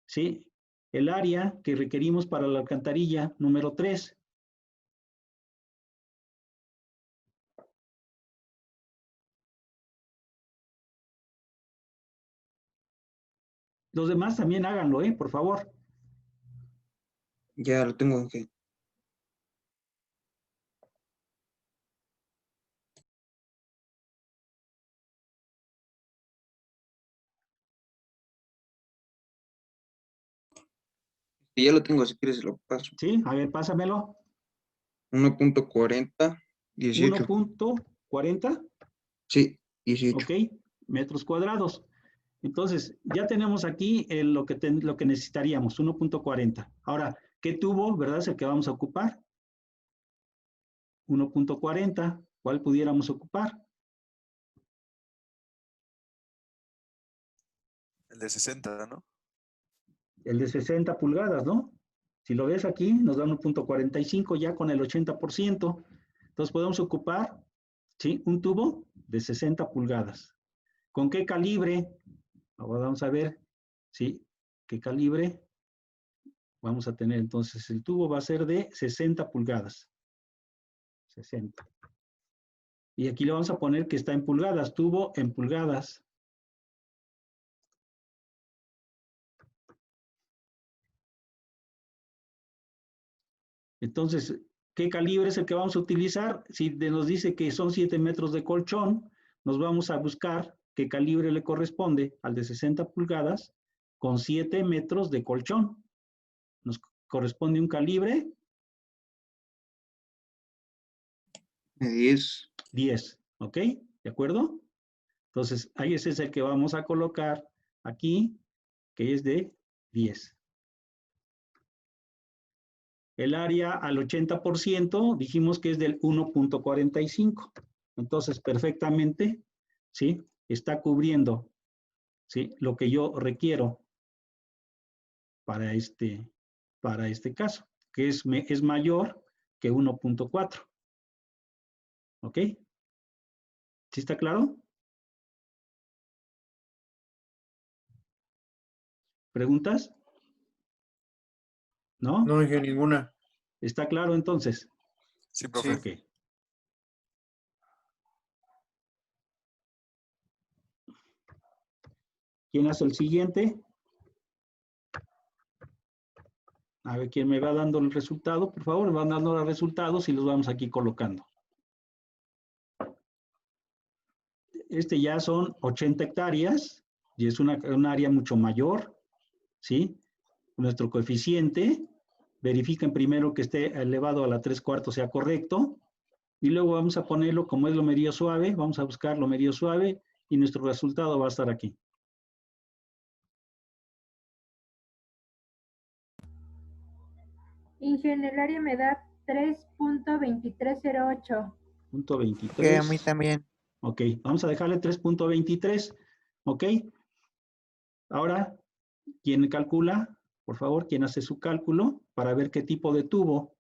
¿sí? El área que requerimos para la alcantarilla número 3. Los demás también háganlo, por favor. Ya lo tengo que. Ya lo tengo, si quieres lo paso. ¿Sí? A ver, pásamelo. 1.40, 18. 1.40. Sí, 18. ¿Ok? Metros cuadrados. Entonces, ya tenemos aquí lo que necesitaríamos, 1.40. Ahora, ¿qué tubo, verdad, es el que vamos a ocupar? 1.40. ¿Cuál pudiéramos ocupar? El de 60, ¿no? El de 60 pulgadas, ¿no? Si lo ves aquí, nos da 1.45 ya con el 80%. Entonces podemos ocupar, ¿sí?, un tubo de 60 pulgadas. ¿Con qué calibre? Ahora vamos a ver, ¿sí?, qué calibre vamos a tener. Entonces el tubo va a ser de 60 pulgadas. 60. Y aquí le vamos a poner que está en pulgadas, tubo en pulgadas. Entonces, ¿qué calibre es el que vamos a utilizar? Si nos dice que son 7 metros de colchón, nos vamos a buscar qué calibre le corresponde al de 60 pulgadas con 7 metros de colchón. Nos corresponde un calibre 10. 10, ¿ok? ¿De acuerdo? Entonces, ahí ese es el que vamos a colocar aquí, que es de 10. El área al 80% dijimos que es del 1.45. Entonces, perfectamente, ¿sí?, está cubriendo ¿sí? Lo que yo requiero para este caso, que es mayor que 1.4. ¿Ok? ¿Sí está claro? ¿Preguntas? ¿No? No dije ninguna. ¿Está claro entonces? Sí, profe. Ok. ¿Quién hace el siguiente? A ver, ¿quién me va dando el resultado? Por favor, me van dando los resultados y los vamos aquí colocando. Este ya son 80 hectáreas y es un área mucho mayor, ¿sí? Nuestro coeficiente, verifiquen primero que esté elevado a la 3/4 sea correcto y luego vamos a ponerlo como es lomerío suave, vamos a buscar lomerío suave y nuestro resultado va a estar aquí. Ingeniero, el área me da 3.2308. Punto 23. Que a mí también. Ok, vamos a dejarle 3.23. Ok. Ahora, ¿quién calcula? Por favor, ¿quién hace su cálculo para ver qué tipo de tubo,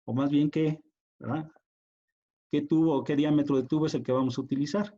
o más bien qué, ¿verdad? ¿Qué tubo, qué diámetro de tubo es el que vamos a utilizar?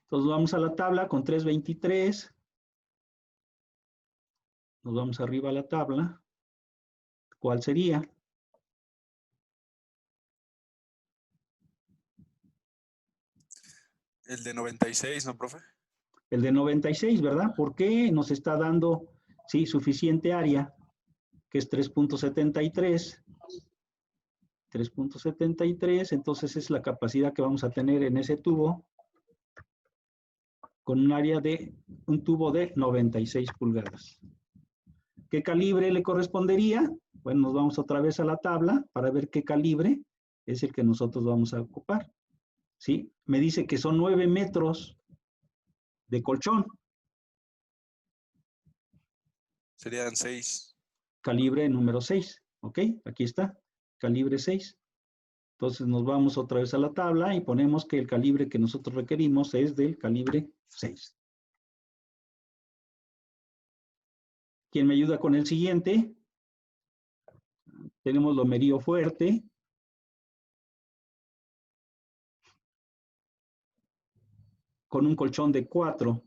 Entonces vamos a la tabla con 3.23. Nos vamos arriba a la tabla. ¿Cuál sería? El de 96, ¿no, profe? El de 96, ¿verdad? ¿Por qué nos está dando, sí, suficiente área, que es 3.73? 3.73, entonces es la capacidad que vamos a tener en ese tubo con un área de un tubo de 96 pulgadas. ¿Qué calibre le correspondería? Bueno, nos vamos otra vez a la tabla para ver qué calibre es el que nosotros vamos a ocupar. ¿Sí? Me dice que son 9 metros de colchón. Serían 6. Calibre número 6. ¿Ok? Aquí está. Calibre 6. Entonces nos vamos otra vez a la tabla y ponemos que el calibre que nosotros requerimos es del calibre 6. ¿Quién me ayuda con el siguiente? Tenemos lomerío fuerte. Con un colchón de 4.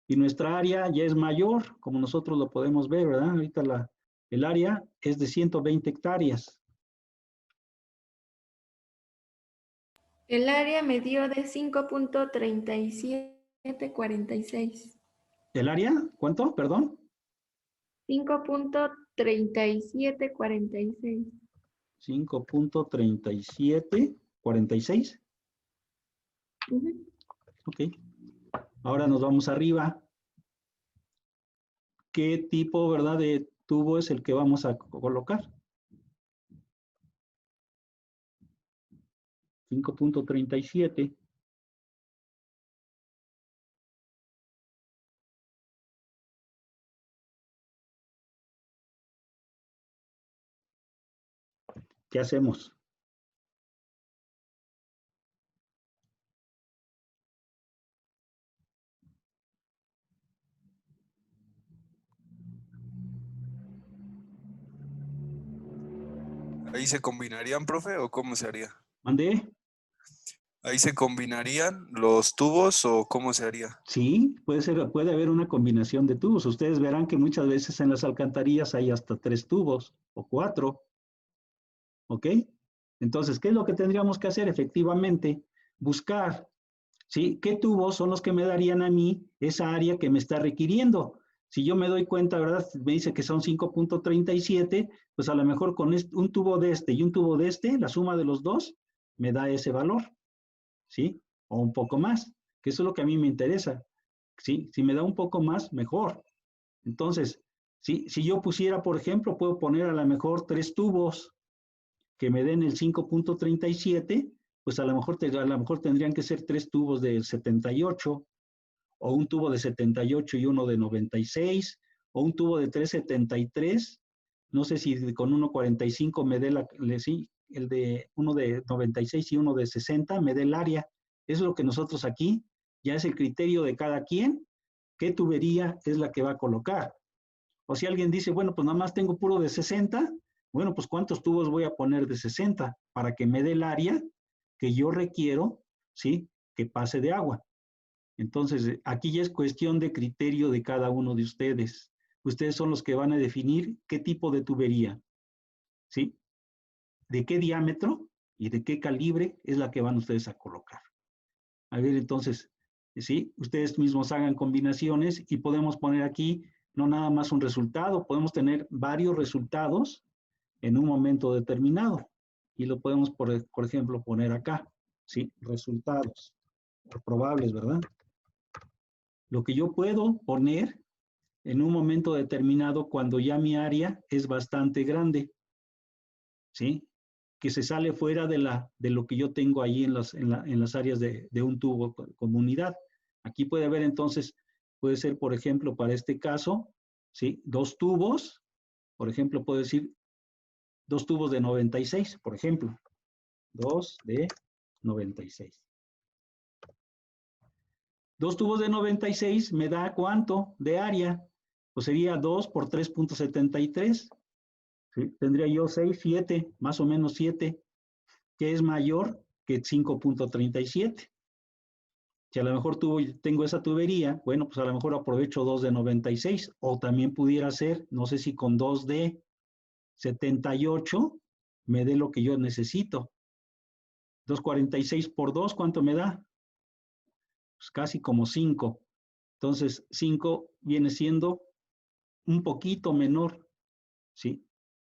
Y nuestra área ya es mayor, como nosotros lo podemos ver, ¿verdad? Ahorita el área es de 120 hectáreas. El área me dio de 5.3746. ¿El área? ¿Cuánto? Perdón. 5.3746. 5.3746. Ok. Ahora nos vamos arriba. ¿Qué tipo, verdad, de tubo es el que vamos a colocar? 5.37. ¿Qué hacemos? ¿Ahí se combinarían, profe, o cómo se haría? ¿Mandé? ¿Ahí se combinarían los tubos o cómo se haría? Sí, puede haber una combinación de tubos. Ustedes verán que muchas veces en las alcantarillas hay hasta 3 tubos o 4. ¿Ok? Entonces, ¿qué es lo que tendríamos que hacer? Efectivamente, buscar, ¿sí? ¿Qué tubos son los que me darían a mí esa área que me está requiriendo? Si yo me doy cuenta, ¿verdad? Me dice que son 5.37, pues a lo mejor con un tubo de este y un tubo de este, la suma de los dos, me da ese valor, ¿sí? O un poco más. que eso es lo que a mí me interesa. ¿Sí? Si me da un poco más, mejor. Entonces, si yo pusiera, por ejemplo, puedo poner a lo mejor 3 tubos que me den el 5.37, pues a lo mejor tendrían que ser 3 tubos de 78, o un tubo de 78 y uno de 96, o un tubo de 373, no sé si con 1.45 me dé sí, el de uno de 96 y uno de 60 me dé el área. Eso es lo que nosotros aquí, ya es el criterio de cada quien, qué tubería es la que va a colocar. O si alguien dice, bueno, pues nada más tengo puro de 60, bueno, pues ¿cuántos tubos voy a poner de 60 para que me dé el área que yo requiero, ¿sí? Que pase de agua. Entonces, aquí ya es cuestión de criterio de cada uno de ustedes. Ustedes son los que van a definir qué tipo de tubería, ¿sí? De qué diámetro y de qué calibre es la que van ustedes a colocar. A ver, entonces, ¿sí? Ustedes mismos hagan combinaciones y podemos poner aquí no nada más un resultado, podemos tener varios resultados en un momento determinado. Y lo podemos, por ejemplo, poner acá, ¿sí? Resultados probables, ¿verdad? Lo que yo puedo poner en un momento determinado cuando ya mi área es bastante grande, ¿sí? Que se sale fuera de lo que yo tengo ahí en las áreas de un tubo comunidad. Aquí puede haber entonces, puede ser, por ejemplo, para este caso, ¿sí? 2 tubos, por ejemplo, puedo decir 2 tubos de 96, por ejemplo. 2 de 96. 2 tubos de 96 me da ¿cuánto de área? Pues sería 2 por 3.73. ¿Sí? Tendría yo 6, 7, más o menos 7, que es mayor que 5.37. Si a lo mejor tengo esa tubería, bueno, pues a lo mejor aprovecho 2 de 96, o también pudiera ser, no sé si con 2 de 78 me dé lo que yo necesito. 246 por 2, ¿cuánto me da? Pues casi como 5. Entonces, 5 viene siendo un poquito menor, ¿sí?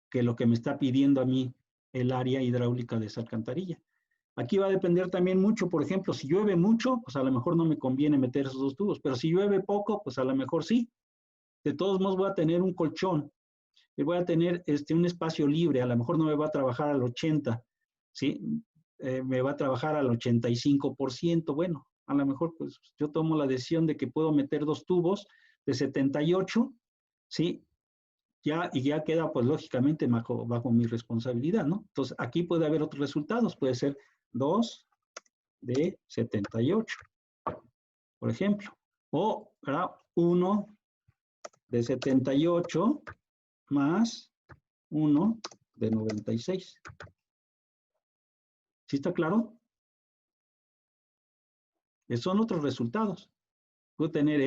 Que lo que me está pidiendo a mí el área hidráulica de esa alcantarilla. Aquí va a depender también mucho, por ejemplo, si llueve mucho, pues a lo mejor no me conviene meter esos 2 tubos, pero si llueve poco, pues a lo mejor sí. De todos modos voy a tener un colchón, y voy a tener un espacio libre, a lo mejor no me va a trabajar al 80, ¿sí? Me va a trabajar al 85%, bueno, a lo mejor pues yo tomo la decisión de que puedo meter 2 tubos de 78, ¿sí? Y ya queda pues lógicamente bajo mi responsabilidad, ¿no? Entonces aquí puede haber otros resultados, puede ser 2 de 78, por ejemplo, o 1 de 78 más 1 de 96. ¿Sí está claro? Esos son otros resultados. Puedo tener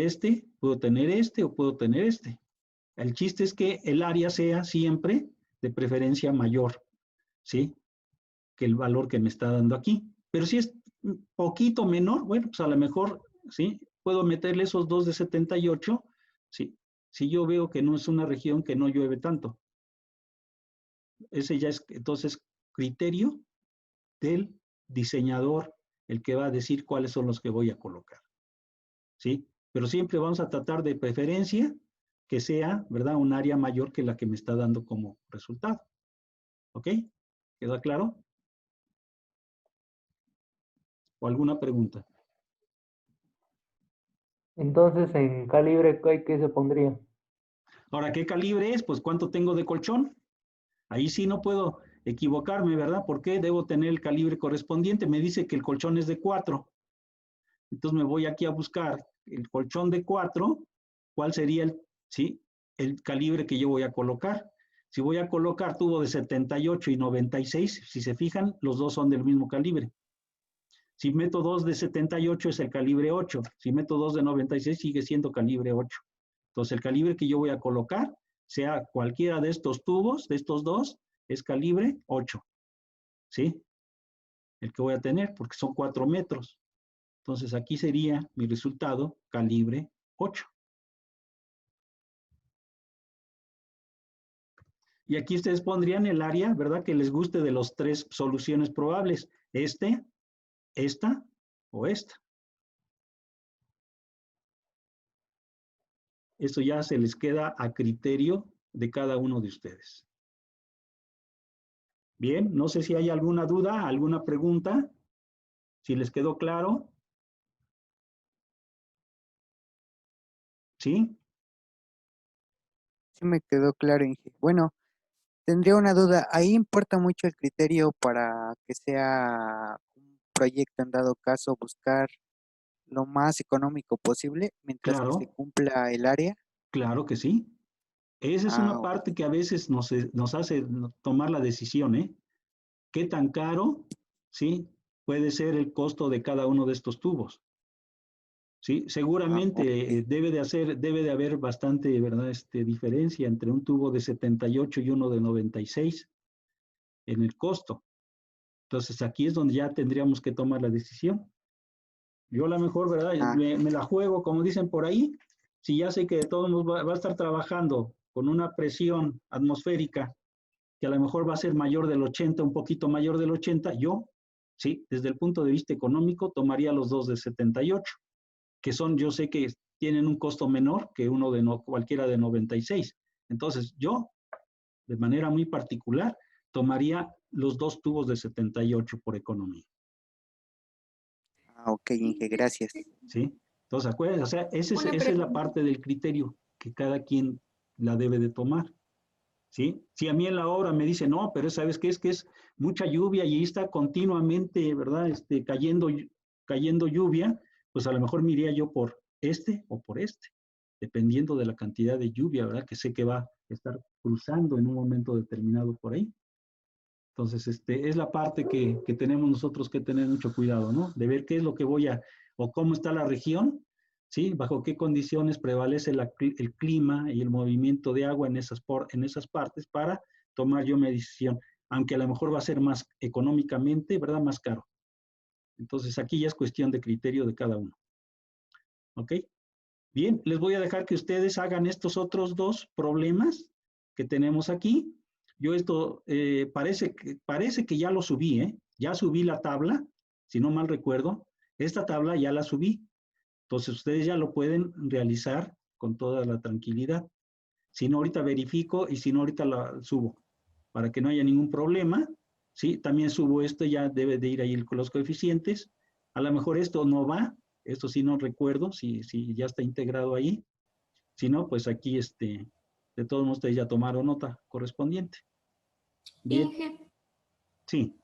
puedo tener o puedo tener este. El chiste es que el área sea siempre de preferencia mayor, ¿sí? Que el valor que me está dando aquí. Pero si es un poquito menor, bueno, pues a lo mejor, ¿sí? Puedo meterle esos 2 de 78, ¿sí? Si yo veo que no es una región que no llueve tanto. Ese ya es, entonces, criterio del diseñador, el que va a decir cuáles son los que voy a colocar, ¿sí? Pero siempre vamos a tratar de preferencia que sea, ¿verdad? Un área mayor que la que me está dando como resultado. ¿Ok? ¿Queda claro? ¿O alguna pregunta? Entonces, en calibre, ¿qué se pondría? Ahora, ¿qué calibre es? Pues, ¿cuánto tengo de colchón? Ahí sí no puedo equivocarme, ¿verdad? Porque debo tener el calibre correspondiente. Me dice que el colchón es de 4. Entonces me voy aquí a buscar el colchón de 4. ¿Cuál sería el calibre que yo voy a colocar? Si voy a colocar tubo de 78 y 96, si se fijan, los dos son del mismo calibre. Si meto 2 de 78 es el calibre 8. Si meto 2 de 96 sigue siendo calibre 8. Entonces el calibre que yo voy a colocar, sea cualquiera de estos tubos, de estos dos, es calibre 8. ¿Sí? El que voy a tener, porque son 4 metros. Entonces aquí sería mi resultado calibre 8. Y aquí ustedes pondrían el área, ¿verdad? Que les guste de las 3 soluciones probables. Esta o esta. Eso ya se les queda a criterio de cada uno de ustedes. Bien, no sé si hay alguna duda, alguna pregunta, si les quedó claro. ¿Sí? Sí me quedó claro, Inge. Bueno, tendría una duda. Ahí importa mucho el criterio para que sea un proyecto, en dado caso, buscar lo más económico posible mientras que se Claro, cumpla el área. claro que sí. Esa es una Ah, parte que a veces nos hace tomar la decisión, ¿eh? ¿Qué tan caro, sí, puede ser el costo de cada uno de estos tubos? Sí, seguramente ok. debe de haber bastante, ¿verdad? Diferencia entre un tubo de 78 y uno de 96 en el costo. Entonces aquí es donde ya tendríamos que tomar la decisión. Yo a lo mejor, ¿verdad? Ah, Me la juego, como dicen por ahí, si ya sé que de todos modos va a estar trabajando con una presión atmosférica que a lo mejor va a ser mayor del 80, un poquito mayor del 80, yo, sí, desde el punto de vista económico, tomaría los dos de 78, que son, yo sé que tienen un costo menor que uno de cualquiera de 96. Entonces, yo, de manera muy particular, tomaría los dos tubos de 78 por economía. ok, Inge, gracias. ¿Sí? Entonces, acuérdense, o sea, Una esa es la pregunta. parte del criterio que cada quien la debe de tomar. ¿Sí? Si a mí en la obra me dice, no, pero ¿sabes qué? Es que es mucha lluvia y está continuamente, ¿verdad? Cayendo lluvia, pues a lo mejor me iría yo por este o por este, dependiendo de la cantidad de lluvia, ¿verdad? Que sé que va a estar cruzando en un momento determinado por ahí. Entonces, es la parte que tenemos nosotros que tener mucho cuidado, ¿no? De ver qué es lo que o cómo está la región, ¿sí? Bajo qué condiciones prevalece el clima y el movimiento de agua en esas partes para tomar yo mi decisión, aunque a lo mejor va a ser más económicamente, ¿verdad? Más caro. Entonces, aquí ya es cuestión de criterio de cada uno. ¿Ok? Bien, les voy a dejar que ustedes hagan estos otros dos problemas que tenemos aquí. Yo esto parece que ya lo subí, ¿eh? Ya subí la tabla, si no mal recuerdo. Esta tabla ya la subí. Entonces ustedes ya lo pueden realizar con toda la tranquilidad. Si no, ahorita verifico y si no, ahorita la subo para que no haya ningún problema. Sí, también subo esto, ya debe de ir ahí con los coeficientes. A lo mejor esto no va, esto sí no recuerdo si ya está integrado ahí. Si no, pues aquí de todos modos ustedes ya tomaron nota correspondiente. Bien, Inge, sí,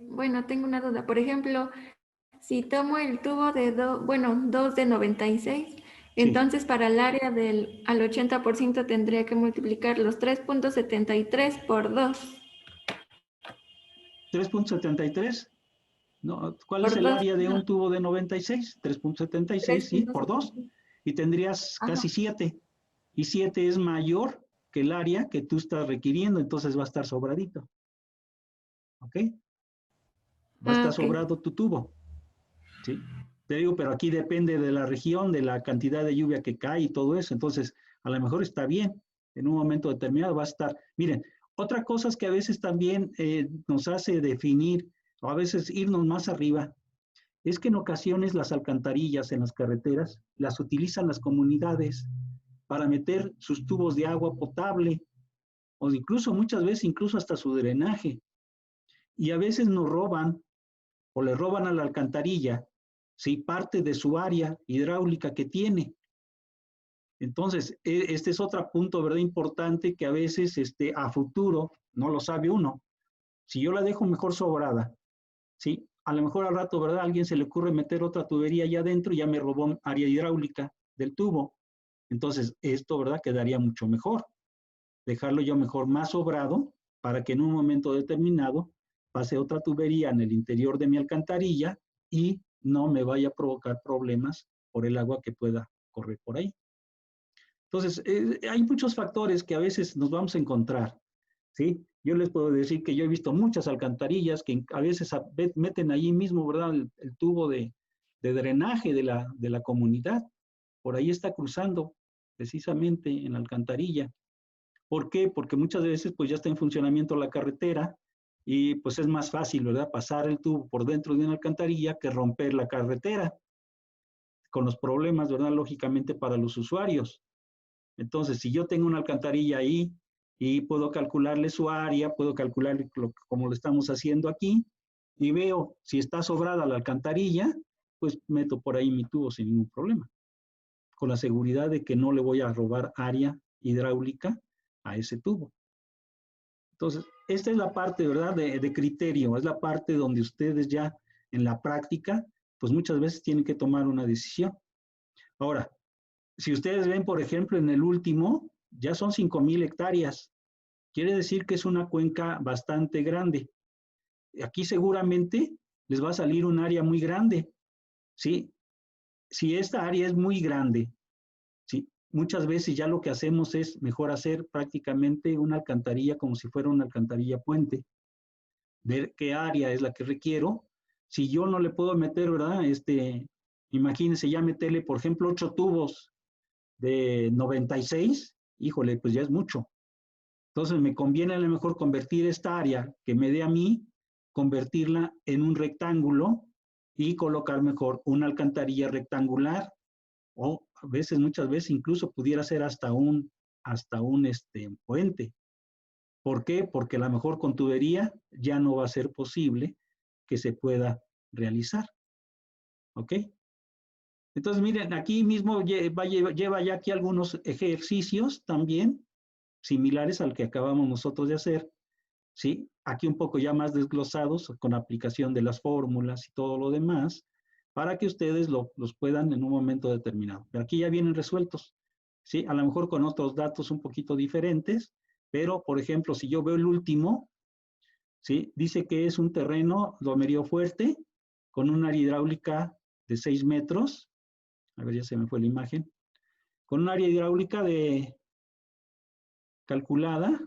bueno, tengo una duda. Por ejemplo, si tomo el tubo de 2 de 96, sí. entonces para el área al 80% tendría que multiplicar los 3.73 por 2. 3.73. No, ¿cuál es Por el 2, área de un ajá. tubo de 96? 3.76, sí, por 2. 3.73. Y tendrías Ajá. casi 7. Y 7 es mayor que el área que tú estás requiriendo, entonces va a estar sobradito. ¿Ok? Va a Ah, estar ok. sobrado tu tubo. ¿Sí? Te digo, pero aquí depende de la región, de la cantidad de lluvia que cae y todo eso. Entonces, a lo mejor está bien. En un momento determinado va a estar. Miren, otra cosa es que a veces también nos hace definir, o a veces irnos más arriba, es que en ocasiones las alcantarillas en las carreteras las utilizan las comunidades para meter sus tubos de agua potable, o incluso muchas veces, incluso hasta su drenaje. Y a veces nos roban o le roban a la alcantarilla, ¿sí? Parte de su área hidráulica que tiene. Entonces, este es otro punto, ¿verdad? Importante que a veces a futuro no lo sabe uno. Si yo la dejo mejor sobrada, ¿sí? A lo mejor al rato, ¿verdad? A alguien se le ocurre meter otra tubería allá adentro y ya me robó área hidráulica del tubo. Entonces, esto, ¿verdad? Quedaría mucho mejor. Dejarlo yo mejor más sobrado para que en un momento determinado pase otra tubería en el interior de mi alcantarilla y no me vaya a provocar problemas por el agua que pueda correr por ahí. Entonces, hay muchos factores que a veces nos vamos a encontrar, ¿sí? Yo les puedo decir que yo he visto muchas alcantarillas que a veces meten allí mismo, ¿verdad? El tubo de drenaje de la comunidad. Por ahí está cruzando precisamente en la alcantarilla. ¿Por qué? Porque muchas veces pues ya está en funcionamiento la carretera y pues es más fácil, ¿verdad? Pasar el tubo por dentro de una alcantarilla que romper la carretera. con los problemas, ¿verdad? Lógicamente para los usuarios. Entonces, si yo tengo una alcantarilla ahí y puedo calcularle su área, puedo calcularle como lo estamos haciendo aquí, y veo si está sobrada la alcantarilla, pues meto por ahí mi tubo sin ningún problema, con la seguridad de que no le voy a robar área hidráulica a ese tubo. Entonces, esta es la parte, ¿verdad?, de criterio, es la parte donde ustedes ya en la práctica, pues muchas veces tienen que tomar una decisión. Ahora, si ustedes ven, por ejemplo, en el último, ya son 5,000 hectáreas. Quiere decir que es una cuenca bastante grande. Aquí seguramente les va a salir un área muy grande, ¿sí? Si esta área es muy grande, ¿sí? Muchas veces ya lo que hacemos es mejor hacer prácticamente una alcantarilla como si fuera una alcantarilla puente. Ver qué área es la que requiero. Si yo no le puedo meter, ¿verdad? Imagínense ya meterle, por ejemplo, 8 tubos de 96, híjole, pues ya es mucho. Entonces me conviene a lo mejor convertir esta área que me dé a mí, convertirla en un rectángulo y colocar mejor una alcantarilla rectangular, o a veces, muchas veces incluso pudiera ser hasta un puente. ¿Por qué? Porque a lo mejor con tubería ya no va a ser posible que se pueda realizar. ¿Ok? Entonces, miren, aquí mismo lleva ya aquí algunos ejercicios también similares al que acabamos nosotros de hacer, ¿sí? Aquí un poco ya más desglosados con aplicación de las fórmulas y todo lo demás, para que ustedes los puedan en un momento determinado. Pero aquí ya vienen resueltos, ¿sí? A lo mejor con otros datos un poquito diferentes, pero, por ejemplo, si yo veo el último, ¿sí? Dice que es un terreno lomerío fuerte, con un área hidráulica de 6 metros, a ver, ya se me fue la imagen, con un área hidráulica calculada,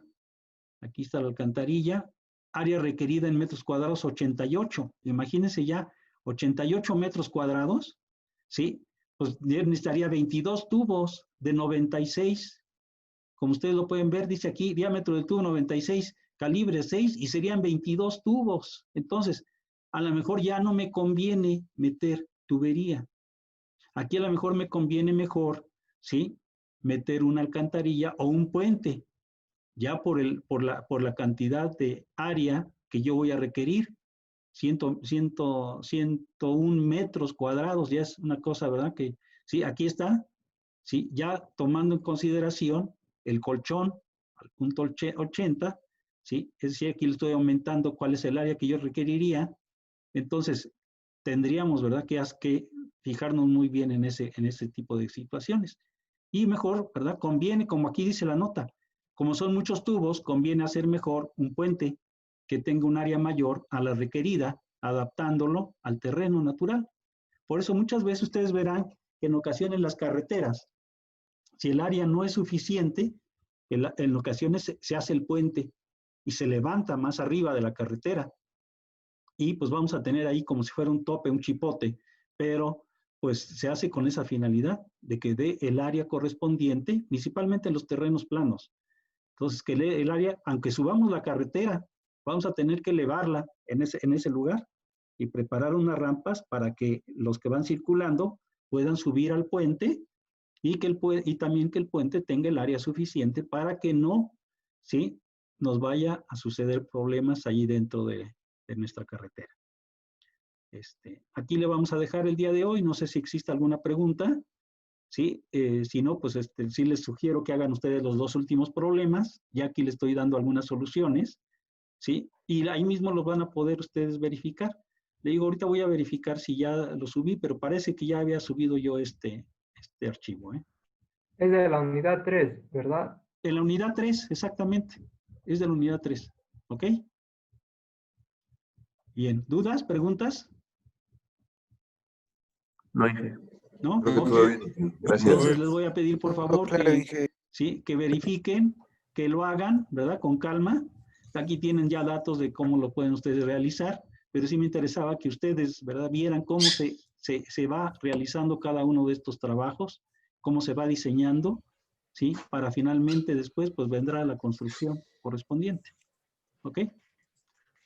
aquí está la alcantarilla, área requerida en metros cuadrados 88, imagínense ya 88 metros cuadrados, ¿sí? Pues necesitaría 22 tubos de 96, como ustedes lo pueden ver, dice aquí, diámetro del tubo 96, calibre 6, y serían 22 tubos. Entonces, a lo mejor ya no me conviene meter tubería. Aquí a lo mejor me conviene mejor, ¿sí? Meter una alcantarilla o un puente, ya por la cantidad de área que yo voy a requerir. 101 metros cuadrados, ya es una cosa, ¿verdad? Que, sí, aquí está, sí, ya tomando en consideración el colchón al punto 80, sí, es decir, aquí le estoy aumentando cuál es el área que yo requeriría. Entonces, tendríamos, ¿verdad?, que fijarnos muy bien en ese tipo de situaciones. Y mejor, ¿verdad?, conviene, como aquí dice la nota, como son muchos tubos, conviene hacer mejor un puente que tenga un área mayor a la requerida, adaptándolo al terreno natural. Por eso muchas veces ustedes verán que en ocasiones las carreteras, si el área no es suficiente, en ocasiones se hace el puente y se levanta más arriba de la carretera. Y pues vamos a tener ahí como si fuera un tope, un chipote, pero pues se hace con esa finalidad de que dé el área correspondiente, principalmente en los terrenos planos. Entonces, que el área, aunque subamos la carretera, vamos a tener que elevarla en ese lugar y preparar unas rampas para que los que van circulando puedan subir al puente y también que el puente tenga el área suficiente para que no, ¿sí?, nos vaya a suceder problemas allí dentro de nuestra carretera. Aquí le vamos a dejar el día de hoy, no sé si existe alguna pregunta, ¿sí? Si no, pues sí les sugiero que hagan ustedes los 2 últimos problemas, ya aquí les estoy dando algunas soluciones, ¿sí? Y ahí mismo los van a poder ustedes verificar. Le digo, ahorita voy a verificar si ya lo subí, pero parece que ya había subido yo este archivo, ¿eh? Es de la unidad 3, ¿verdad? En la unidad 3, exactamente. Es de la unidad 3, ¿ok? Bien, ¿dudas, preguntas? No, Inge. ¿No? Creo que Ok. todo bien. Gracias. Entonces les voy a pedir por favor Claro, que, Inge. ¿sí?, que verifiquen, que lo hagan, ¿verdad?, con calma. Aquí tienen ya datos de cómo lo pueden ustedes realizar, pero sí me interesaba que ustedes, ¿verdad?, vieran cómo se va realizando cada uno de estos trabajos, cómo se va diseñando, ¿sí?, para finalmente después pues vendrá la construcción correspondiente. ¿Ok?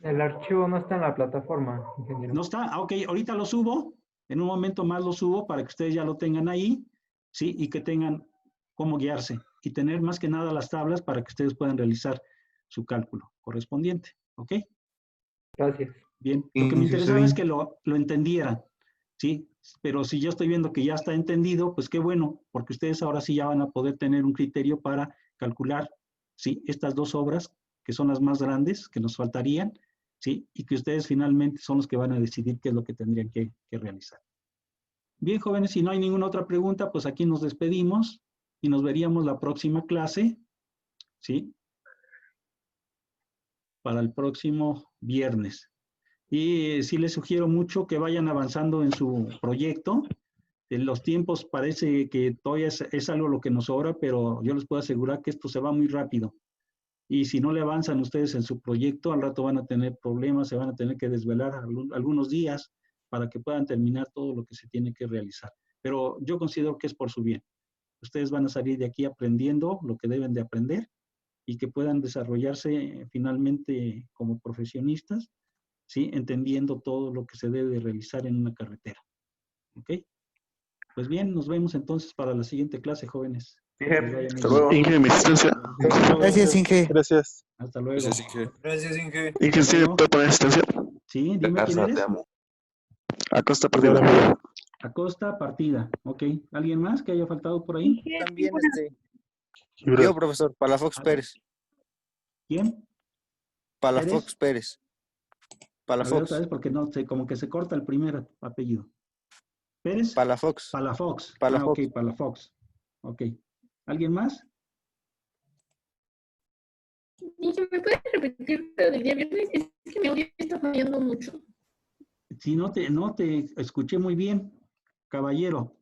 El archivo no está en la plataforma, ingeniero. ¿No está? Ah, ok, ahorita lo subo. En un momento más lo subo para que ustedes ya lo tengan ahí, ¿sí? Y que tengan cómo guiarse y tener más que nada las tablas para que ustedes puedan realizar su cálculo correspondiente, ¿ok? Gracias. Bien, Sí, lo que me sí, está interesaba es bien. que lo entendieran, ¿sí? Pero si yo estoy viendo que ya está entendido, pues qué bueno, porque ustedes ahora sí ya van a poder tener un criterio para calcular, ¿sí? Estas dos obras, que son las más grandes, que nos faltarían, ¿sí? Y que ustedes finalmente son los que van a decidir qué es lo que tendrían que realizar. Bien, jóvenes, si no hay ninguna otra pregunta, pues aquí nos despedimos y nos veríamos la próxima clase, ¿sí? Para el próximo viernes. Y sí les sugiero mucho que vayan avanzando en su proyecto. En los tiempos parece que todavía es algo lo que nos sobra, pero yo les puedo asegurar que esto se va muy rápido. Y si no le avanzan ustedes en su proyecto, al rato van a tener problemas, se van a tener que desvelar algunos días para que puedan terminar todo lo que se tiene que realizar. Pero yo considero que es por su bien. Ustedes van a salir de aquí aprendiendo lo que deben de aprender y que puedan desarrollarse finalmente como profesionistas, ¿sí? Entendiendo todo lo que se debe realizar en una carretera. ¿Ok? Pues bien, nos vemos entonces para la siguiente clase, jóvenes. Que les vaya muy Hasta bien. luego. Inge, mi asistencia. Gracias, Inge. Gracias. Hasta luego. Gracias, Inge. Gracias, Inge. Inge, ¿sí luego. puede poner asistencia? Sí, dime quién eres. Acosta partida. Acosta, partida. Ok. ¿Alguien más que haya faltado por ahí? También Libre. yo, profesor, Palafox Pérez. ¿Quién? Palafox Pérez. A ver otra Palafox. vez porque no sé, como que se corta el primer apellido. ¿Pérez? Palafox. Palafox. Ah, Palafox. ok, Palafox. Ok. ¿Alguien más? Dije, ¿me puedes repetir lo del día viernes? Es que mi audio está fallando mucho. Sí, no te escuché muy bien, caballero,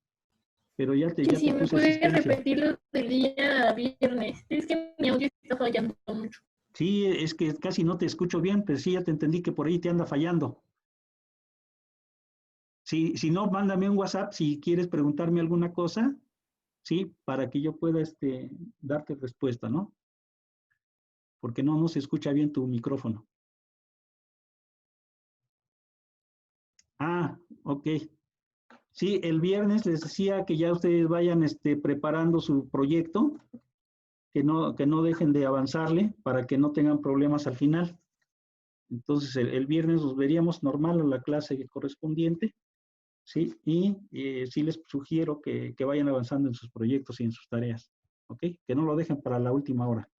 pero ya te Sí, ¿me puse puedes asistencia. repetir lo del día viernes? Es que mi audio está fallando mucho. Sí, es que casi no te escucho bien, pero sí ya te entendí que por ahí te anda fallando. Si no, mándame un WhatsApp si quieres preguntarme alguna cosa, sí, para que yo pueda darte respuesta, ¿no? Porque no se escucha bien tu micrófono. Ah, ok. Sí, el viernes les decía que ya ustedes vayan preparando su proyecto, que no dejen de avanzarle para que no tengan problemas al final. Entonces, el viernes nos veríamos normal a la clase correspondiente, ¿sí? Y sí les sugiero que vayan avanzando en sus proyectos y en sus tareas, ¿ok? Que no lo dejen para la última hora.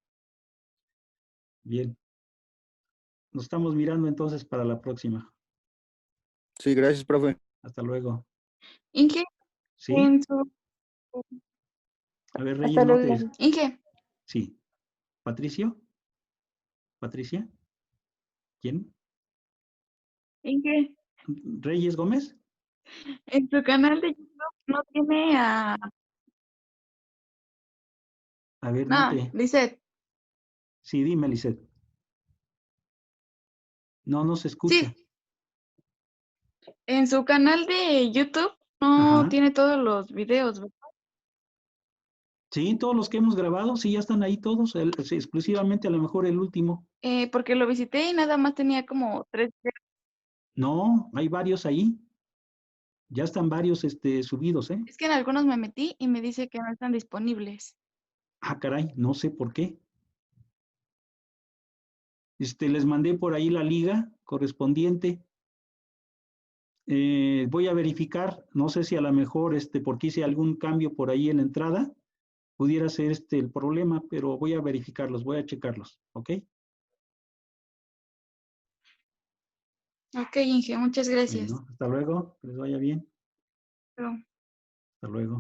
Bien. Nos estamos mirando entonces para la próxima. Sí, gracias, profe. Hasta luego. Inge, ¿Sí? en su... A ver, Hasta Reyes, no luego. te... Inge, Sí. ¿Patricio? ¿Patricia? ¿Quién? Inge, ¿Reyes Gómez? en su canal de YouTube no tiene a... A ver, no No, te... Lisette. Sí, dime, Lisette. No se escucha. Sí, en su canal de YouTube no Ajá. tiene todos los videos, ¿verdad? Sí, todos los que hemos grabado, sí, ya están ahí todos, sí, exclusivamente a lo mejor el último. Porque lo visité y nada más tenía como 3 videos. No, hay varios ahí. Ya están varios subidos, ¿eh? Es que en algunos me metí y me dice que no están disponibles. Ah, caray, no sé por qué. Les mandé por ahí la liga correspondiente. Voy a verificar, no sé si a lo mejor porque hice algún cambio por ahí en la entrada, pudiera ser el problema, pero voy a verificarlos, voy a checarlos, ¿ok? Ok, Inge, muchas gracias. Bueno, hasta luego, que les vaya bien. Pero... Hasta luego.